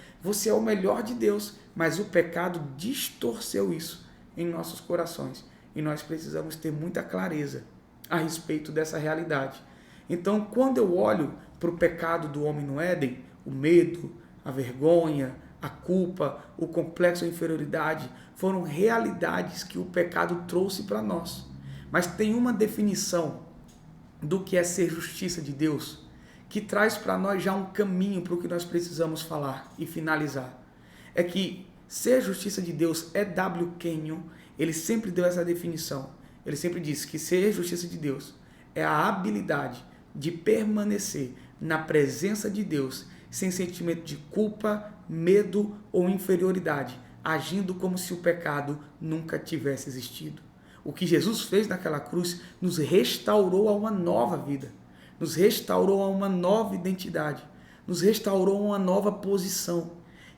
é o melhor de Deus, mas o pecado distorceu isso em nossos corações e nós precisamos ter muita clareza a respeito dessa realidade. Então, quando eu olho para o pecado do homem no Éden, o medo, a vergonha, a culpa, o complexo de inferioridade, foram realidades que o pecado trouxe para nós. Mas tem uma definição do que é ser justiça de Deus, que traz para nós já um caminho para o que nós precisamos falar e finalizar. É que ser justiça de Deus é W. Kenyon, ele sempre deu essa definição. Ele sempre disse que ser justiça de Deus é a habilidade de permanecer na presença de Deus sem sentimento de culpa, medo ou inferioridade, agindo como se o pecado nunca tivesse existido. O que Jesus fez naquela cruz nos restaurou a uma nova vida, nos restaurou a uma nova identidade, nos restaurou a uma nova posição.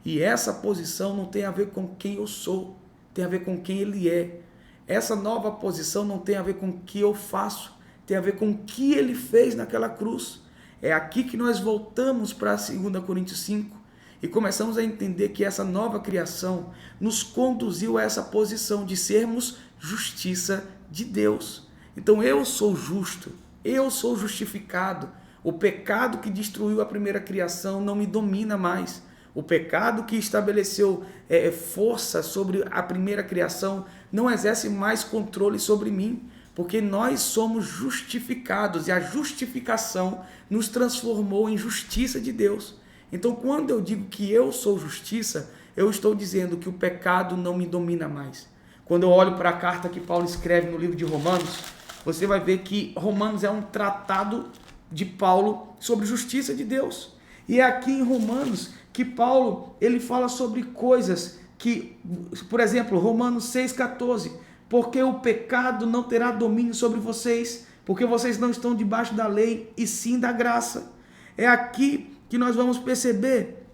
E essa posição não tem a ver com quem eu sou, tem a ver com quem Ele é. Essa nova posição não tem a ver com o que eu faço, tem a ver com o que Ele fez naquela cruz. É aqui que nós voltamos para 2 Coríntios 5 e começamos a entender que essa nova criação nos conduziu a essa posição de sermos justiça de Deus. Então eu sou justo, eu sou justificado. O pecado que destruiu a primeira criação não me domina mais. O pecado que estabeleceu força sobre a primeira criação não exerce mais controle sobre mim, porque nós somos justificados e a justificação nos transformou em justiça de Deus. Então, quando eu digo que eu sou justiça, eu estou dizendo que o pecado não me domina mais. Quando eu olho para a carta que Paulo escreve no livro de Romanos, você vai ver que Romanos é um tratado de Paulo sobre justiça de Deus. E é aqui em Romanos que Paulo ele fala sobre coisas que, por exemplo, Romanos 6,14, porque o pecado não terá domínio sobre vocês, porque vocês não estão debaixo da lei e sim da graça. É aqui que nós vamos perceber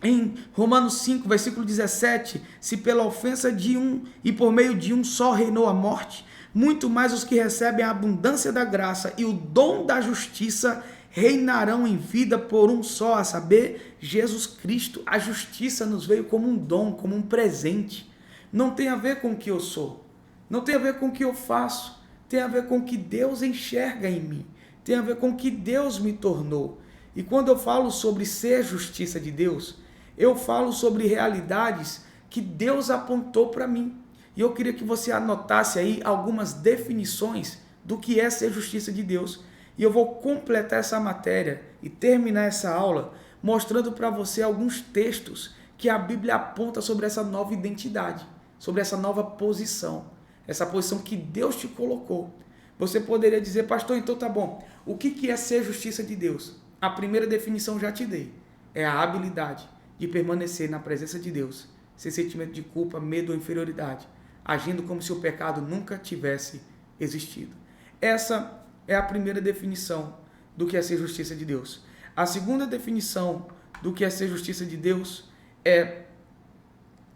em Romanos 5, versículo 17, se pela ofensa de um e por meio de um só reinou a morte, muito mais os que recebem a abundância da graça e o dom da justiça reinarão em vida por um só, a saber, Jesus Cristo. A justiça nos veio como um dom, como um presente. Não tem a ver com o que eu sou, não tem a ver com o que eu faço, tem a ver com o que Deus enxerga em mim, tem a ver com o que Deus me tornou. E quando eu falo sobre ser justiça de Deus, eu falo sobre realidades que Deus apontou para mim. E eu queria que você anotasse aí algumas definições do que é ser justiça de Deus. E eu vou completar essa matéria e terminar essa aula mostrando para você alguns textos que a Bíblia aponta sobre essa nova identidade, sobre essa nova posição, essa posição que Deus te colocou. Você poderia dizer, pastor, então tá bom, o que é ser justiça de Deus? A primeira definição já te dei, é a habilidade de permanecer na presença de Deus, sem sentimento de culpa, medo ou inferioridade, agindo como se o pecado nunca tivesse existido. Essa é a primeira definição do que é ser justiça de Deus. A segunda definição do que é ser justiça de Deus é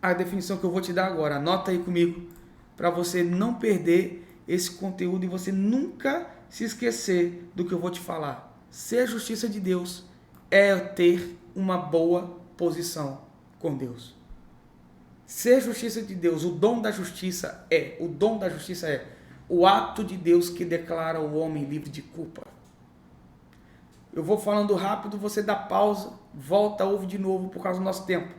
a definição que eu vou te dar agora. Anota aí comigo, para você não perder esse conteúdo e você nunca se esquecer do que eu vou te falar. Ser justiça de Deus é ter uma boa posição com Deus. Ser justiça de Deus, o dom da justiça é o ato de Deus que declara o homem livre de culpa. Eu vou falando rápido, você dá pausa, volta, ouve de novo por causa do nosso tempo.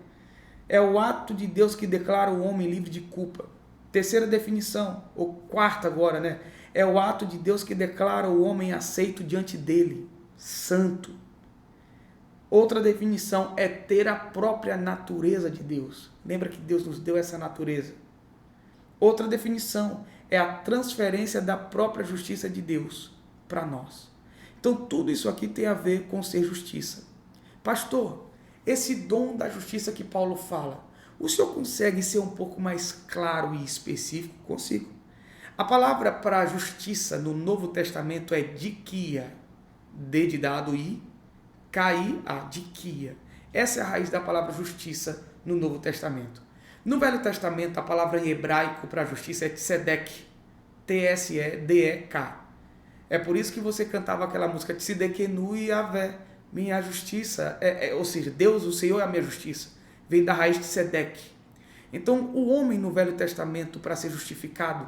É o ato de Deus que declara o homem livre de culpa. Terceira definição, ou quarta agora, né? É o ato de Deus que declara o homem aceito diante dele, santo. Outra definição é ter a própria natureza de Deus. Lembra que Deus nos deu essa natureza? Outra definição é a transferência da própria justiça de Deus para nós. Então tudo isso aqui tem a ver com ser justiça. Pastor, esse dom da justiça que Paulo fala, o senhor consegue ser um pouco mais claro e específico? Consigo. A palavra para justiça no Novo Testamento é dikia, D de dado I, K-I-A, dikia. Essa é a raiz da palavra justiça no Novo Testamento. No Velho Testamento, a palavra em hebraico para justiça é tzedek, T-S-E-D-E-K. É por isso que você cantava aquela música Tzedekenu Yahvé, minha justiça, ou seja, Deus, o Senhor é a minha justiça. Vem da raiz de tzedek. Então, o homem no Velho Testamento, para ser justificado,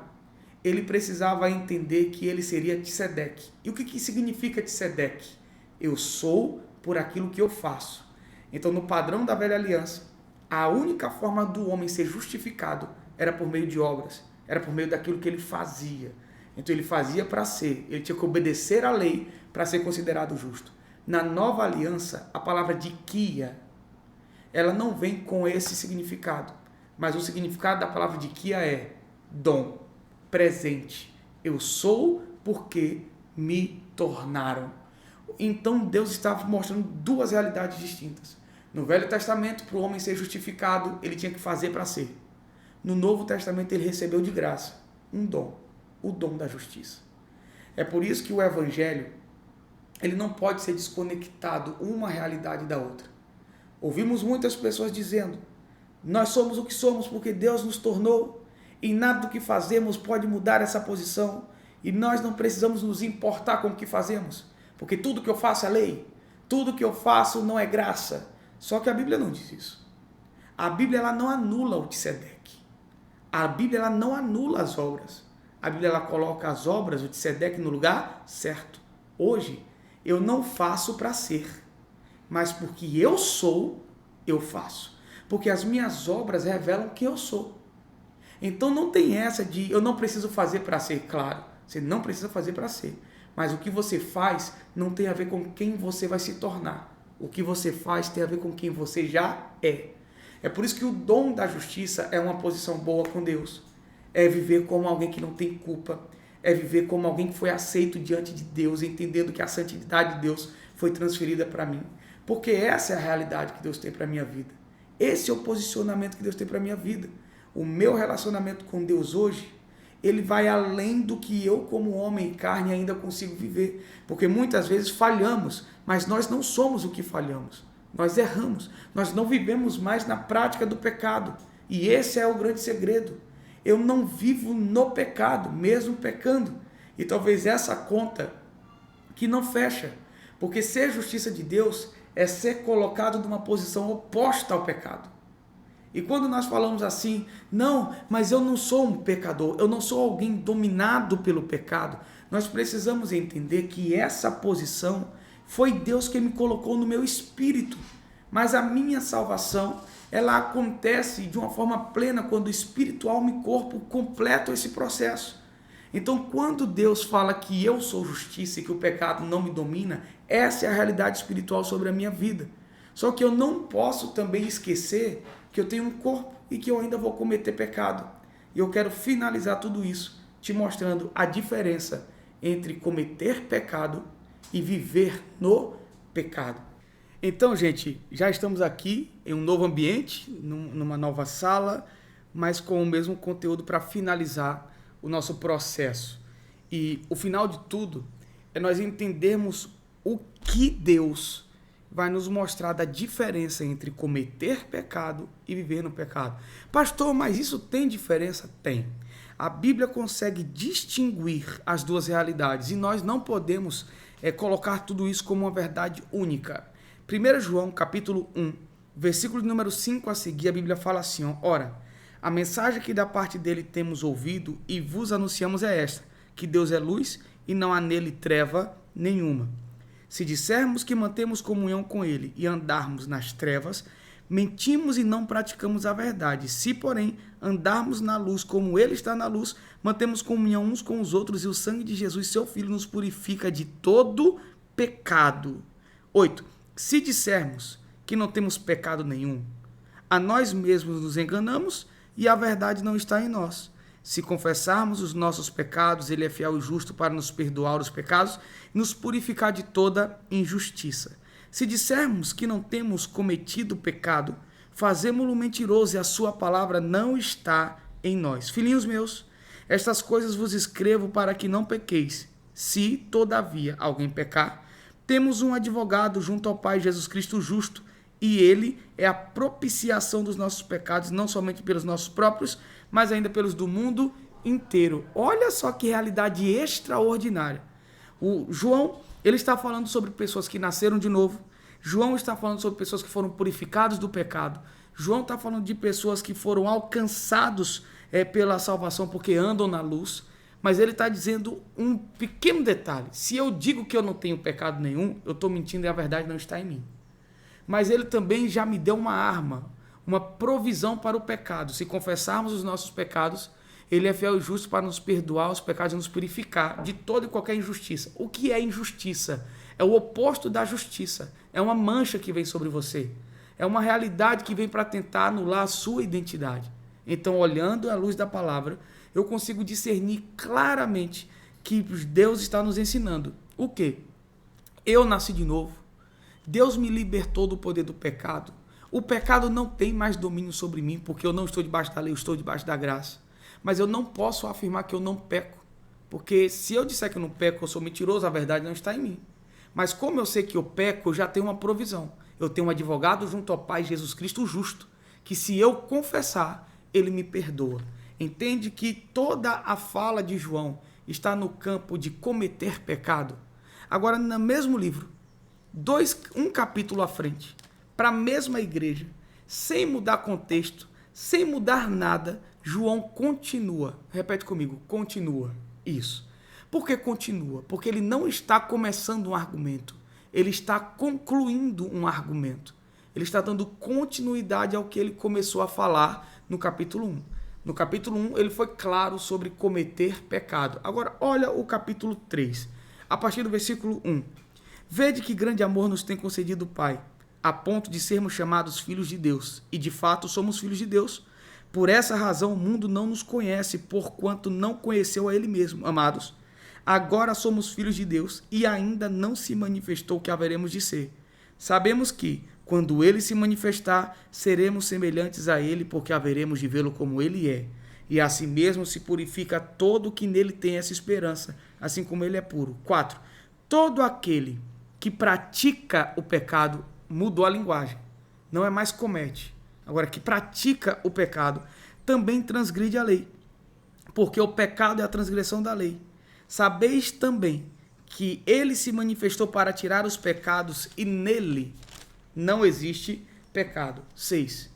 ele precisava entender que ele seria tzedek. E o que significa tzedek? Eu sou por aquilo que eu faço. Então, no padrão da velha aliança, a única forma do homem ser justificado era por meio de obras, era por meio daquilo que ele fazia. Então ele fazia para ser, ele tinha que obedecer à lei para ser considerado justo. Na nova aliança, a palavra dikia, ela não vem com esse significado, mas o significado da palavra dikia é dom, presente. Eu sou porque me tornaram. Então Deus estava mostrando duas realidades distintas. No Velho Testamento, para o homem ser justificado, ele tinha que fazer para ser. No Novo Testamento, ele recebeu de graça um dom, o dom da justiça. É por isso que o Evangelho, ele não pode ser desconectado uma realidade da outra. Ouvimos muitas pessoas dizendo, nós somos o que somos porque Deus nos tornou, e nada do que fazemos pode mudar essa posição, e nós não precisamos nos importar com o que fazemos, porque tudo que eu faço é lei, tudo que eu faço não é graça. Só que a Bíblia não diz isso. A Bíblia ela não anula o tzedek. A Bíblia ela não anula as obras. A Bíblia ela coloca as obras, o tzedek, no lugar certo. Hoje, eu não faço para ser, mas porque eu sou, eu faço. Porque as minhas obras revelam quem eu sou. Então não tem essa de eu não preciso fazer para ser, claro. Você não precisa fazer para ser. Mas o que você faz não tem a ver com quem você vai se tornar. O que você faz tem a ver com quem você já é. É por isso que o dom da justiça é uma posição boa com Deus. É viver como alguém que não tem culpa. É viver como alguém que foi aceito diante de Deus, entendendo que a santidade de Deus foi transferida para mim. Porque essa é a realidade que Deus tem para a minha vida. Esse é o posicionamento que Deus tem para a minha vida. O meu relacionamento com Deus hoje, ele vai além do que eu, como homem e carne, ainda consigo viver. Porque muitas vezes falhamos, mas nós não somos o que falhamos. Nós erramos, nós não vivemos mais na prática do pecado. E esse é o grande segredo. Eu não vivo no pecado, mesmo pecando. E talvez essa conta que não fecha. Porque ser justiça de Deus é ser colocado numa posição oposta ao pecado. E quando nós falamos assim, não, mas eu não sou um pecador, eu não sou alguém dominado pelo pecado, nós precisamos entender que essa posição foi Deus que me colocou no meu espírito. Mas a minha salvação, ela acontece de uma forma plena quando o espírito, alma e corpo completam esse processo. Então, quando Deus fala que eu sou justiça e que o pecado não me domina, essa é a realidade espiritual sobre a minha vida. Só que eu não posso também esquecer que eu tenho um corpo e que eu ainda vou cometer pecado. E eu quero finalizar tudo isso te mostrando a diferença entre cometer pecado e viver no pecado. Então, gente, já estamos aqui em um novo ambiente, numa nova sala, mas com o mesmo conteúdo para finalizar o nosso processo. E o final de tudo é nós entendermos o que Deus vai nos mostrar da diferença entre cometer pecado e viver no pecado. Pastor, mas isso tem diferença? Tem. A Bíblia consegue distinguir as duas realidades e nós não podemos colocar tudo isso como uma verdade única. 1 João, capítulo 1, versículo número 5 a seguir, a Bíblia fala assim, ó, ora, a mensagem que da parte dele temos ouvido e vos anunciamos é esta, que Deus é luz e não há nele treva nenhuma. Se dissermos que mantemos comunhão com ele e andarmos nas trevas, mentimos e não praticamos a verdade. Se, porém, andarmos na luz como ele está na luz, mantemos comunhão uns com os outros e o sangue de Jesus, seu Filho, nos purifica de todo pecado. 8. Se dissermos que não temos pecado nenhum, a nós mesmos nos enganamos e a verdade não está em nós. Se confessarmos os nossos pecados, ele é fiel e justo para nos perdoar os pecados e nos purificar de toda injustiça. Se dissermos que não temos cometido pecado, fazemo-lo mentiroso e a sua palavra não está em nós. Filhinhos meus, estas coisas vos escrevo para que não pequeis. Se, todavia, alguém pecar, temos um advogado junto ao Pai, Jesus Cristo justo, e ele é a propiciação dos nossos pecados, não somente pelos nossos próprios, mas ainda pelos do mundo inteiro. Olha só que realidade extraordinária. O João, ele está falando sobre pessoas que nasceram de novo. João está falando sobre pessoas que foram purificadas do pecado. João está falando de pessoas que foram alcançados pela salvação porque andam na luz. Mas ele está dizendo um pequeno detalhe. Se eu digo que eu não tenho pecado nenhum, eu estou mentindo e a verdade não está em mim. Mas ele também já me deu uma arma, uma provisão para o pecado. Se confessarmos os nossos pecados, ele é fiel e justo para nos perdoar os pecados e nos purificar de toda e qualquer injustiça. O que é injustiça? É o oposto da justiça. É uma mancha que vem sobre você. É uma realidade que vem para tentar anular a sua identidade. Então, olhando à luz da palavra, eu consigo discernir claramente que Deus está nos ensinando. O quê? Eu nasci de novo. Deus me libertou do poder do pecado. O pecado não tem mais domínio sobre mim, porque eu não estou debaixo da lei, eu estou debaixo da graça. Mas eu não posso afirmar que eu não peco, porque se eu disser que eu não peco, eu sou mentiroso, a verdade não está em mim. Mas como eu sei que eu peco, eu já tenho uma provisão. Eu tenho um advogado junto ao Pai, Jesus Cristo justo, que se eu confessar, ele me perdoa. Entende que toda a fala de João está no campo de cometer pecado? Agora, no mesmo livro, um capítulo à frente, para a mesma igreja, sem mudar contexto, sem mudar nada, João continua. Repete comigo, continua. Isso. Por que continua? Porque ele não está começando um argumento, ele está concluindo um argumento. Ele está dando continuidade ao que ele começou a falar no capítulo 1. No capítulo 1, ele foi claro sobre cometer pecado. Agora, olha o capítulo 3, a partir do versículo 1. Vede que grande amor nos tem concedido o Pai, a ponto de sermos chamados filhos de Deus. E de fato somos filhos de Deus. Por essa razão o mundo não nos conhece, porquanto não conheceu a Ele mesmo. Amados, agora somos filhos de Deus e ainda não se manifestou o que haveremos de ser. Sabemos que, quando Ele se manifestar, seremos semelhantes a Ele, porque haveremos de vê-lo como Ele é. e a si mesmo se purifica todo o que nele tem essa esperança, assim como ele é puro. 4. Todo aquele que pratica o pecado mudou a linguagem. Não é mais comete. Agora, que pratica o pecado também transgride a lei, porque o pecado é a transgressão da lei. Sabeis também que ele se manifestou para tirar os pecados e nele não existe pecado. 6.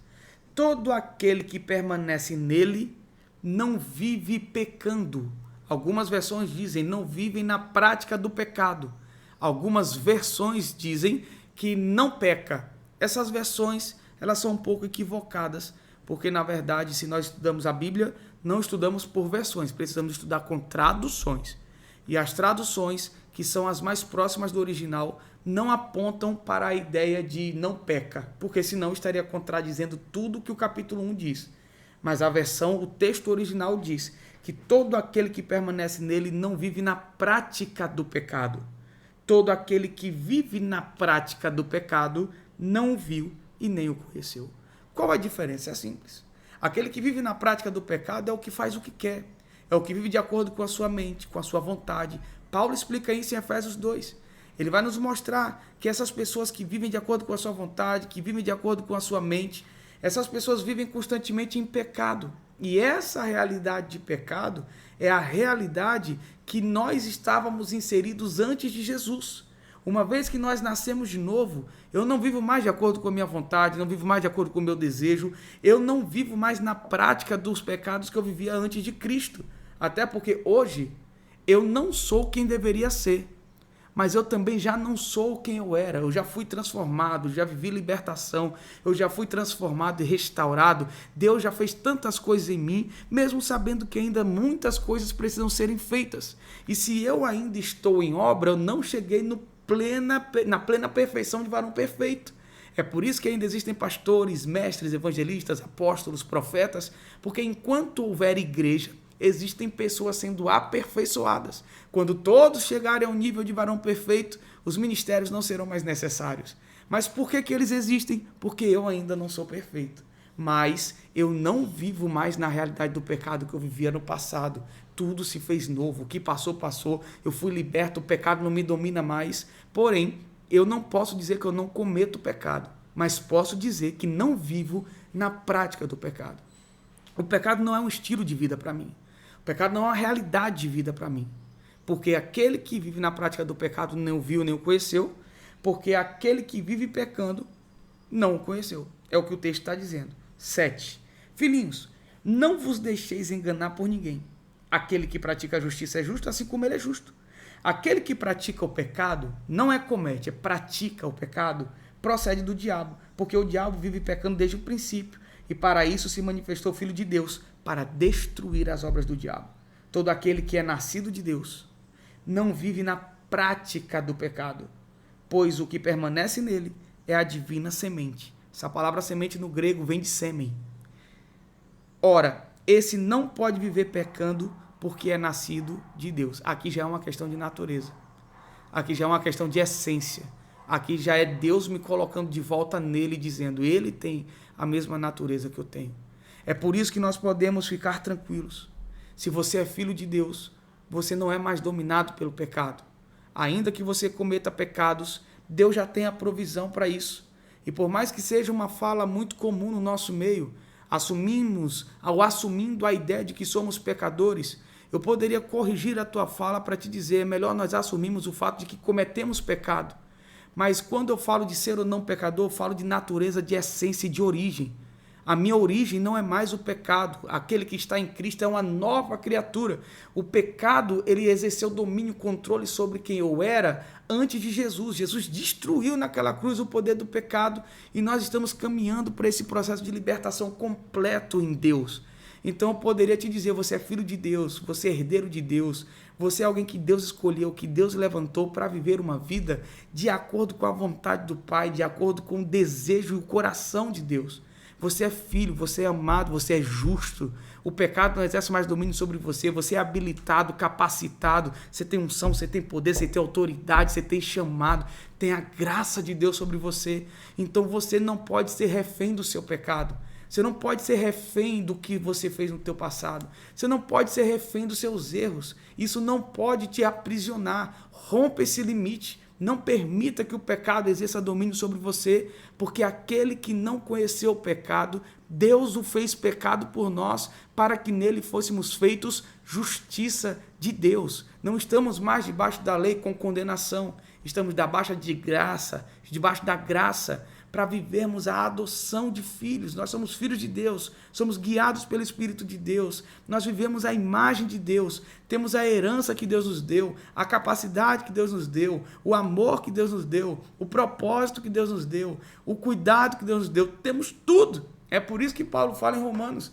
Todo aquele que permanece nele não vive pecando. Algumas versões dizem não vivem na prática do pecado. Algumas versões dizem que não peca. Essas versões, elas são um pouco equivocadas, porque na verdade, se nós estudamos a Bíblia, não estudamos por versões, precisamos estudar com traduções. E as traduções, que são as mais próximas do original, não apontam para a ideia de não peca, porque senão estaria contradizendo tudo que o capítulo 1 diz. Mas a versão, o texto original diz que todo aquele que permanece nele não vive na prática do pecado. Todo aquele que vive na prática do pecado não o viu e nem o conheceu. Qual a diferença? É simples. Aquele que vive na prática do pecado é o que faz o que quer. É o que vive de acordo com a sua mente, com a sua vontade. Paulo explica isso em Efésios 2. Ele vai nos mostrar que essas pessoas que vivem de acordo com a sua vontade, que vivem de acordo com a sua mente, essas pessoas vivem constantemente em pecado. E essa realidade de pecado é a realidade que nós estávamos inseridos antes de Jesus. Uma vez que nós nascemos de novo, eu não vivo mais de acordo com a minha vontade, não vivo mais de acordo com o meu desejo, eu não vivo mais na prática dos pecados que eu vivia antes de Cristo. Até porque hoje eu não sou quem deveria ser, mas eu também já não sou quem eu era. Eu já fui transformado, já vivi libertação, eu já fui transformado e restaurado. Deus já fez tantas coisas em mim, mesmo sabendo que ainda muitas coisas precisam serem feitas. E se eu ainda estou em obra, eu não cheguei na plena perfeição de varão perfeito. É por isso que ainda existem pastores, mestres, evangelistas, apóstolos, profetas, porque enquanto houver igreja, existem pessoas sendo aperfeiçoadas. Quando todos chegarem ao nível de varão perfeito, os ministérios não serão mais necessários. Mas por que eles existem? Porque eu ainda não sou perfeito. Mas eu não vivo mais na realidade do pecado que eu vivia no passado. Tudo se fez novo. O que passou, passou. Eu fui liberto, o pecado não me domina mais. Porém, eu não posso dizer que eu não cometo pecado, mas posso dizer que não vivo na prática do pecado. O pecado não é um estilo de vida para mim. O pecado não é uma realidade de vida para mim. Porque aquele que vive na prática do pecado não o viu nem o conheceu, porque aquele que vive pecando não o conheceu. É o que o texto está dizendo. 7. Filhinhos, não vos deixeis enganar por ninguém. Aquele que pratica a justiça é justo, assim como ele é justo. Aquele que pratica o pecado não é comete, é pratica o pecado, procede do diabo, porque o diabo vive pecando desde o princípio, e para isso se manifestou o Filho de Deus, para destruir as obras do diabo. Todo aquele que é nascido de Deus não vive na prática do pecado, pois o que permanece nele é a divina semente. Essa palavra semente no grego vem de sêmen. Ora, esse não pode viver pecando porque é nascido de Deus. Aqui já é uma questão de natureza. Aqui já é uma questão de essência. Aqui já é Deus me colocando de volta nele, dizendo, ele tem a mesma natureza que eu tenho. É por isso que nós podemos ficar tranquilos. Se você é filho de Deus, você não é mais dominado pelo pecado. Ainda que você cometa pecados, Deus já tem a provisão para isso. E por mais que seja uma fala muito comum no nosso meio, assumindo a ideia de que somos pecadores, eu poderia corrigir a tua fala para te dizer, é melhor nós assumirmos o fato de que cometemos pecado. Mas quando eu falo de ser ou não pecador, eu falo de natureza, de essência e de origem. A minha origem não é mais o pecado. Aquele que está em Cristo é uma nova criatura. O pecado, ele exerceu domínio e controle sobre quem eu era antes de Jesus. Jesus destruiu naquela cruz o poder do pecado e nós estamos caminhando para esse processo de libertação completo em Deus. Então eu poderia te dizer, você é filho de Deus, você é herdeiro de Deus, você é alguém que Deus escolheu, que Deus levantou para viver uma vida de acordo com a vontade do Pai, de acordo com o desejo e o coração de Deus. Você é filho, você é amado, você é justo. O pecado não exerce mais domínio sobre você. Você é habilitado, capacitado. Você tem unção, você tem poder, você tem autoridade, você tem chamado. Tem a graça de Deus sobre você. Então você não pode ser refém do seu pecado. Você não pode ser refém do que você fez no teu passado. Você não pode ser refém dos seus erros. Isso não pode te aprisionar. Rompa esse limite. Não permita que o pecado exerça domínio sobre você, porque aquele que não conheceu o pecado, Deus o fez pecado por nós, para que nele fôssemos feitos justiça de Deus. Não estamos mais debaixo da lei com condenação. Estamos debaixo da graça, para vivermos a adoção de filhos. Nós somos filhos de Deus, somos guiados pelo Espírito de Deus, nós vivemos a imagem de Deus, temos a herança que Deus nos deu, a capacidade que Deus nos deu, o amor que Deus nos deu, o propósito que Deus nos deu, o cuidado que Deus nos deu, temos tudo. É por isso que Paulo fala em Romanos: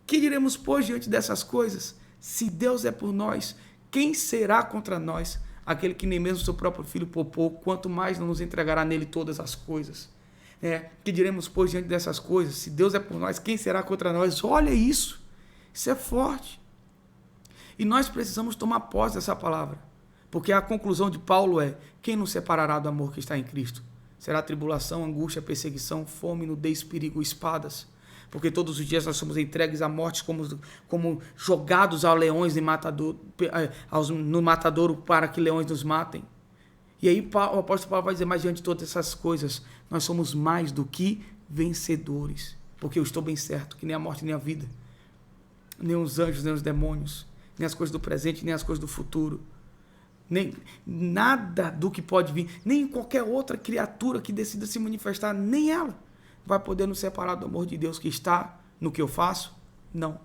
que diremos, pois, diante dessas coisas? Se Deus é por nós, quem será contra nós? Aquele que nem mesmo seu próprio filho poupou, quanto mais não nos entregará nele todas as coisas. Que diremos, pois, diante dessas coisas? Se Deus é por nós, quem será contra nós? Olha isso. Isso é forte. E nós precisamos tomar posse dessa palavra. Porque a conclusão de Paulo é: quem nos separará do amor que está em Cristo? Será tribulação, angústia, perseguição, fome, nudez, perigo, espadas. Porque todos os dias nós somos entregues à morte como jogados a leões no matadouro para que leões nos matem. E aí o apóstolo Paulo vai dizer: mas diante de todas essas coisas, nós somos mais do que vencedores. Porque eu estou bem certo que nem a morte, nem a vida, nem os anjos, nem os demônios, nem as coisas do presente, nem as coisas do futuro, nem nada do que pode vir, nem qualquer outra criatura que decida se manifestar, nem ela vai poder nos separar do amor de Deus que está no que eu faço? Não.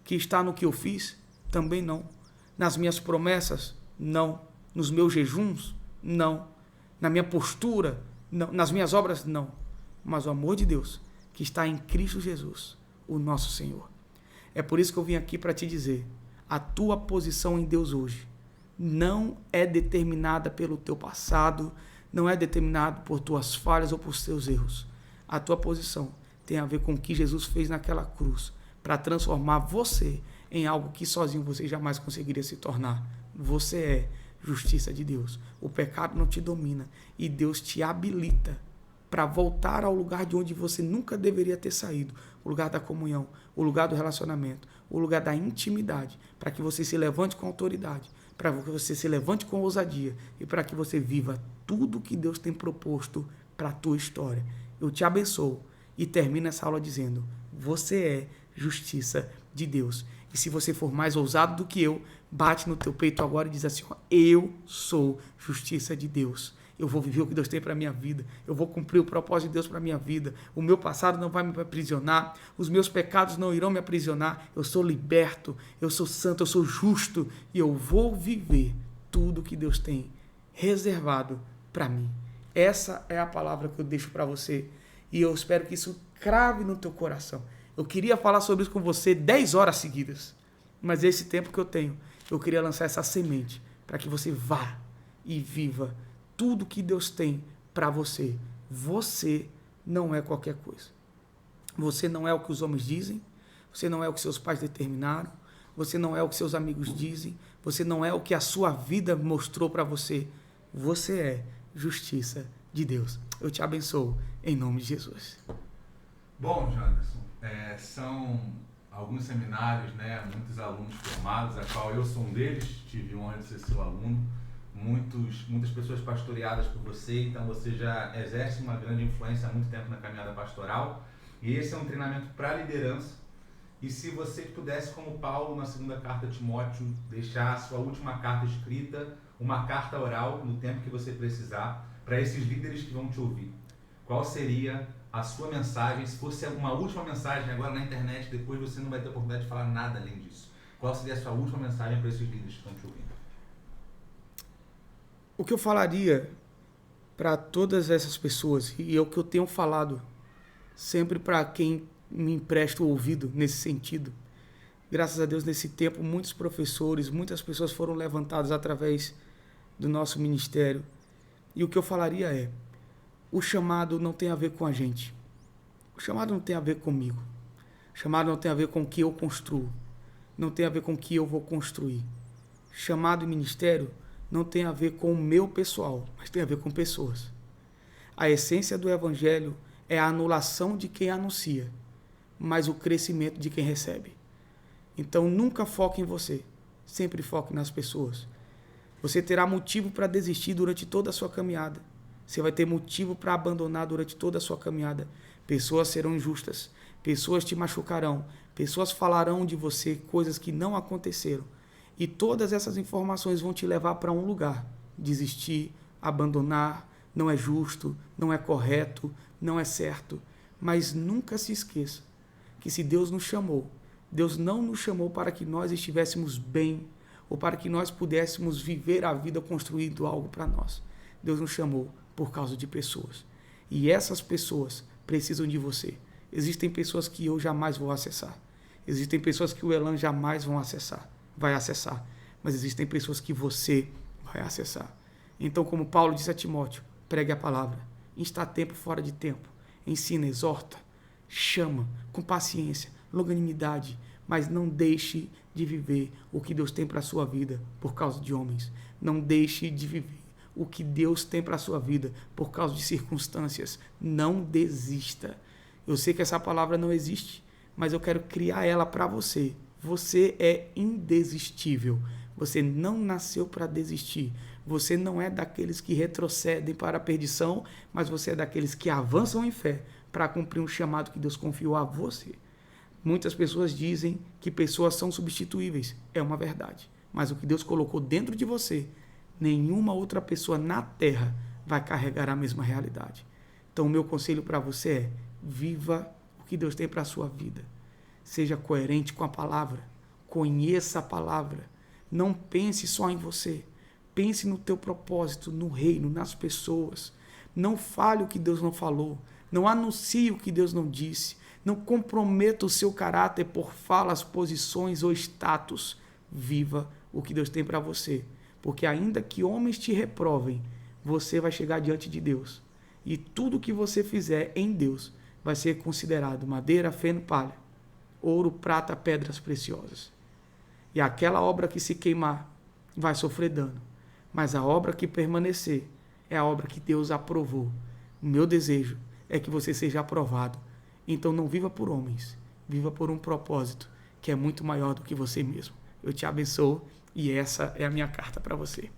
Que está no que eu fiz? Também não. Nas minhas promessas? Não. Nos meus jejuns? Não. Na minha postura? Não. Nas minhas obras? Não. Mas o amor de Deus que está em Cristo Jesus, o nosso Senhor. É por isso que eu vim aqui para te dizer: a tua posição em Deus hoje não é determinada pelo teu passado, não é determinado por tuas falhas ou por teus erros. A tua posição tem a ver com o que Jesus fez naquela cruz para transformar você em algo que sozinho você jamais conseguiria se tornar. Você é justiça de Deus. O pecado não te domina e Deus te habilita para voltar ao lugar de onde você nunca deveria ter saído, o lugar da comunhão, o lugar do relacionamento, o lugar da intimidade, para que você se levante com autoridade, para que você se levante com ousadia e para que você viva tudo que Deus tem proposto para a tua história. Eu te abençoo e termino essa aula dizendo: você é justiça de Deus. E se você for mais ousado do que eu, bate no teu peito agora e diz assim: eu sou justiça de Deus. Eu vou viver o que Deus tem para a minha vida. Eu vou cumprir o propósito de Deus para a minha vida. O meu passado não vai me aprisionar. Os meus pecados não irão me aprisionar. Eu sou liberto, eu sou santo, eu sou justo. E eu vou viver tudo que Deus tem reservado para mim. Essa é a palavra que eu deixo para você. E eu espero que isso crave no teu coração. Eu queria falar sobre isso com você 10 horas seguidas. Mas esse tempo que eu tenho, eu queria lançar essa semente para que você vá e viva tudo que Deus tem para você. Você não é qualquer coisa. Você não é o que os homens dizem. Você não é o que seus pais determinaram. Você não é o que seus amigos dizem. Você não é o que a sua vida mostrou para você. Você é justiça de Deus. Eu te abençoo em nome de Jesus. Bom, Janderson, são alguns seminários, muitos alunos formados, a qual eu sou um deles, tive a honra de ser seu aluno, muitas pessoas pastoreadas por você, então você já exerce uma grande influência há muito tempo na caminhada pastoral, e esse é um treinamento para liderança. E se você pudesse, como Paulo na segunda carta a Timóteo, deixar a sua última carta escrita, uma carta oral, no tempo que você precisar, para esses líderes que vão te ouvir, qual seria a sua mensagem? Se fosse uma última mensagem agora na internet, depois você não vai ter oportunidade de falar nada além disso. Qual seria a sua última mensagem para esses líderes que estão te ouvindo? O que eu falaria para todas essas pessoas, e é o que eu tenho falado sempre para quem me empresta o ouvido nesse sentido. Graças a Deus, nesse tempo, muitos professores, muitas pessoas foram levantadas através do nosso ministério. E o que eu falaria é: o chamado não tem a ver com a gente. O chamado não tem a ver comigo. O chamado não tem a ver com o que eu construo. Não tem a ver com o que eu vou construir. Chamado e ministério não tem a ver com o meu pessoal, mas tem a ver com pessoas. A essência do evangelho é a anulação de quem anuncia, mas o crescimento de quem recebe. Então nunca foque em você, sempre foque nas pessoas. Você terá motivo para desistir durante toda a sua caminhada. Você vai ter motivo para abandonar durante toda a sua caminhada. Pessoas serão injustas, pessoas te machucarão, pessoas falarão de você coisas que não aconteceram. E todas essas informações vão te levar para um lugar: desistir, abandonar, não é justo, não é correto, não é certo. Mas nunca se esqueça que se Deus nos chamou, Deus não nos chamou para que nós estivéssemos bem ou para que nós pudéssemos viver a vida construindo algo para nós. Deus nos chamou por causa de pessoas. E essas pessoas precisam de você. Existem pessoas que eu jamais vou acessar. Existem pessoas que o Elan jamais vai acessar. Mas existem pessoas que você vai acessar. Então, como Paulo disse a Timóteo, pregue a palavra. Está a tempo, fora de tempo. Ensina, exorta, chama, com paciência, longanimidade, mas não deixe de viver o que Deus tem para a sua vida por causa de homens. Não deixe de viver o que Deus tem para a sua vida por causa de circunstâncias. Não desista. Eu sei que essa palavra não existe, mas eu quero criar ela para você. Você é indesistível. Você não nasceu para desistir. Você não é daqueles que retrocedem para a perdição, mas você é daqueles que avançam em fé para cumprir um chamado que Deus confiou a você. Muitas pessoas dizem que pessoas são substituíveis. É uma verdade. Mas o que Deus colocou dentro de você, nenhuma outra pessoa na terra vai carregar a mesma realidade. Então, o meu conselho para você é: viva o que Deus tem para a sua vida. Seja coerente com a palavra. Conheça a palavra. Não pense só em você. Pense no teu propósito, no reino, nas pessoas. Não fale o que Deus não falou. Não anuncie o que Deus não disse. Não comprometa o seu caráter por falas, posições ou status. Viva o que Deus tem para você. Porque ainda que homens te reprovem, você vai chegar diante de Deus. E tudo que você fizer em Deus vai ser considerado madeira, feno, palha, ouro, prata, pedras preciosas. E aquela obra que se queimar vai sofrer dano. Mas a obra que permanecer é a obra que Deus aprovou. O meu desejo é que você seja aprovado. Então não viva por homens, viva por um propósito que é muito maior do que você mesmo. Eu te abençoo e essa é a minha carta para você.